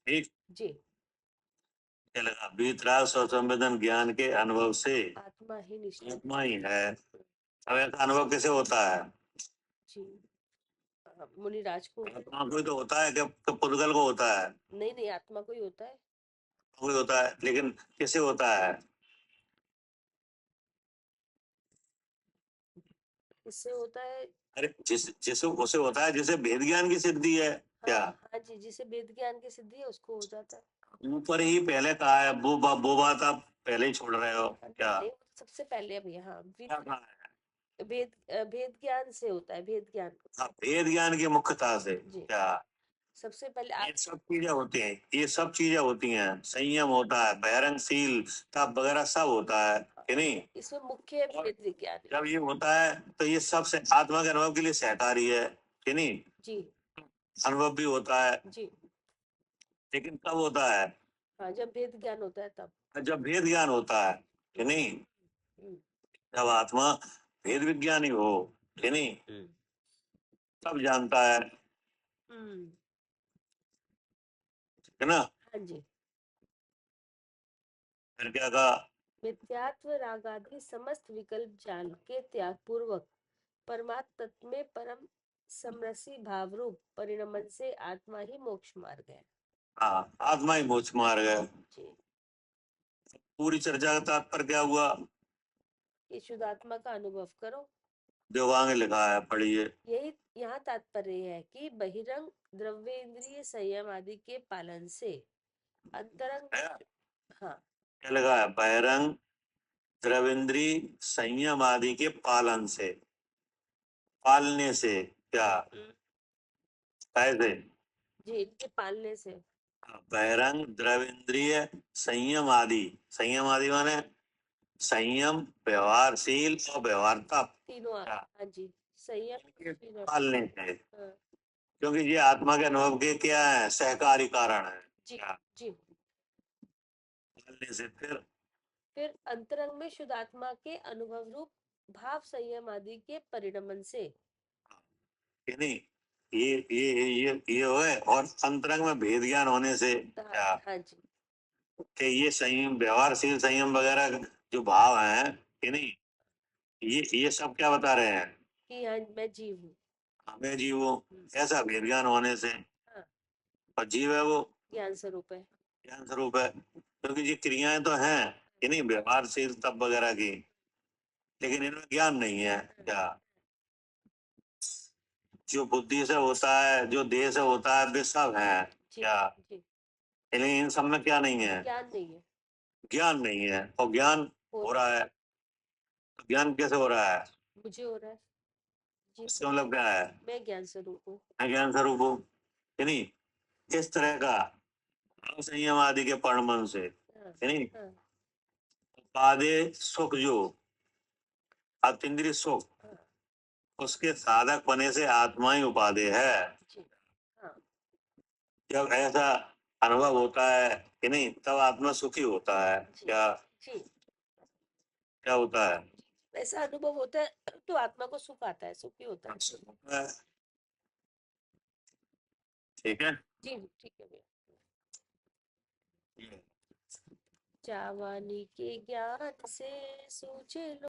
ठीक, जी क्या लगा, वीतराग स्व संवेदन ज्ञान के अनुभव से आत्मा ही निश्चित आत्मा ही है। अब ऐसा अनुभव कैसे होता है, जी मुनिराज को आत्मा को ही तो होता है कि पुद्गल को होता है, नहीं नहीं आत्मा को ही होता है। कोई होता है, लेकिन कैसे होता है, इससे होता है। अरे जिसे उसे होता है जिसे भेद ज्ञान की सिद्धि है, क्या, हाँ हाँ जी जिसे वेद ज्ञान की सिद्धि है उसको हो जाता है। ऊपर ही पहले कहा है, वो बात आप पहले ही छोड़ रहे हो, क्या, नहीं सबसे पहले अभी हाँ क्या कहा है, भेद ज्ञान से होता है भेद ज्ञान। हाँ, भेद ज्ञान की मुख्यता से, जी क्या, सबसे पहले ये सब चीजें होती हैं, ये सब चीजें होती हैं, संयम होता है, बहिरंगशील तप वगैरह सब होता है कि नहीं। इसमें मुख्य और भेद विज्ञान है। जब ये होता है तो ये सब से आत्मा के अनुभव के लिए सहकारी है कि नहीं, जी अनुभव भी होता है, जी लेकिन कब होता है, हाँ जब भेद ज्ञान होता है तब। जब भेद ज्ञान होता है कि नहीं, हम्म, जब आत्मा भेद विज्ञानी हो कि नहीं, हम्म, तब जानता हम्म, है ना। हाँ जी फिर क्या कहा, मिथ्यात्व रागादि समस्त विकल्प जान के त्याग पूर्वक परमात्म तत्व में परम समरसी भाव रूप परिणमन से आत्मा ही मोक्ष मार्ग है। हाँ, आत्मा ही मोक्ष मार्ग है। जी पूरी चर्चा का तात्पर्य क्या हुआ, ये शुद्धात्मा का अनुभव करो। देवांग लिखा है, पढ़िए। यही यहाँ तात्पर्य है कि बहिरंग द्रव्येंद्रिय संयम आदि के पालन से अंतरंग है? हाँ क्या लगा है, बहिरंग द्रविंद्री संयम आदि के पालन से, पालने से, क्या, कैसे, जी इनके पालने से बहिरंग द्रविंद्रिय संयम आदि, संयम आदि माने संयम, व्यवहारशील और व्यवहारता, तीनों क्या, हाँ जी संयम इनके शील और- पालने से, हाँ, क्योंकि ये आत्मा के अनुभव के क्या है, सहकारी कारण है, जी क्या, जी पालने से। फिर अंतरंग में शुद्ध आत्मा के अनुभव रूप भाव संयम आदि के परिणमन से कि नहीं, ये है, और अंतरंग में भेद ज्ञान होने से, क्या, हाँ जी कि ये संयम, व्यवहारशील संयम वगैरह जो भाव हैं कि नहीं, ये सब क्या बता रहे हैं, कि हाँ मैं जीव हूँ। हमें जीव हूँ, ऐसा भेद ज्ञान होने से। हाँ और जीव है वो ज्ञान स्वरूप है। ज्ञान स्वरूप है, क्योंकि ये क्रियाएं तो हैं कि नहीं, व्यवहारशील तप वगैरह की, लेकिन इनमें ज्ञान नहीं है। क्या जो बुद्धि से होता है, जो देह से होता है, वे सब है। जी क्या जी लेकिन इन सब में क्या नहीं है? ज्ञान नहीं है। ज्ञान नहीं है। और ज्ञान हो रहा है, तो ज्ञान कैसे हो रहा है? मुझे हो रहा है जी। इसका मतलब क्या है? मैं ज्ञान स्वरूप हूँ। मैं ज्ञान स्वरूप हूँ, कि नहीं? इस तरह का संयम आदि के परमन से, हाँ, कि नहीं? हाँ, उपादे सुख, जो अतीन्द्रिय सुख, हाँ, उसके साधक बने से आत्मा ही उपादेय है। जी हाँ, जब ऐसा अनुभव होता है, कि नहीं, तब आत्मा सुखी होता है। जी क्या जी क्या होता है? ऐसा अनुभव होता है तो आत्मा को सुख आता है, सुखी होता है। ठीक है। जी ठीक है भैया। जावानी के ज्ञान से सूझे